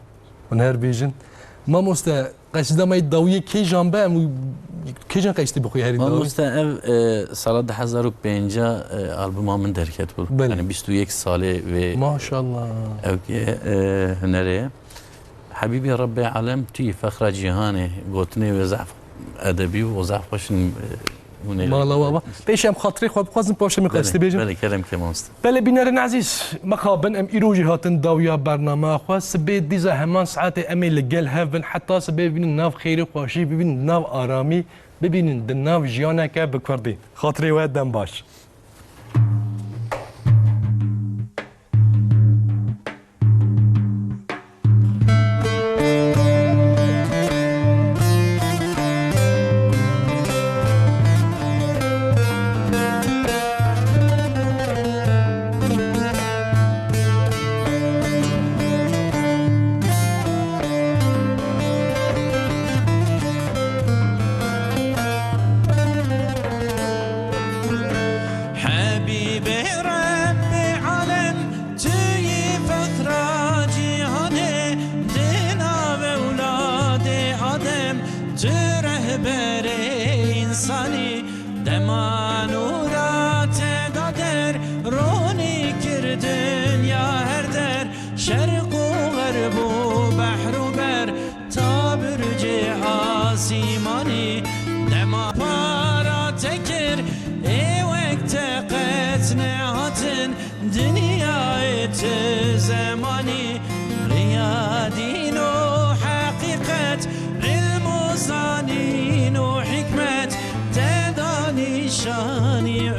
ونهر بيجن ما مستا قصدا ما يداويه كي جانبه كي جان قيستي بخوي هاري ما مستا سال 2005 البوم من دركت بود يعني 21 ساله و ما شاء الله اوكي هنري حبيبي ربي علم تي فخر جهاني قوتني وزعف ادبي وزعف خوش مالا بابا بيشم خاطري خواب خوازم باشم قصدي بيجم بله کلم که ماست بله بینرین عزیز مخابن ام ایروجی هاتن داویا برنامه خواست سبی دیزا همان ساعت امی لگل هفن حتی سبی ببینن ناف خیری خواشی ببینن ناف آرامی ببینن دن ناف جیانه که بکردی خاطری و دم باش شرق و غرب و بحر و بر تا برج آسیمانی دما پارا تکر ای وقت قطن هاتن دنیای زمانی ریادین و حقیقت علم و زانین و حکمت تدانی شانی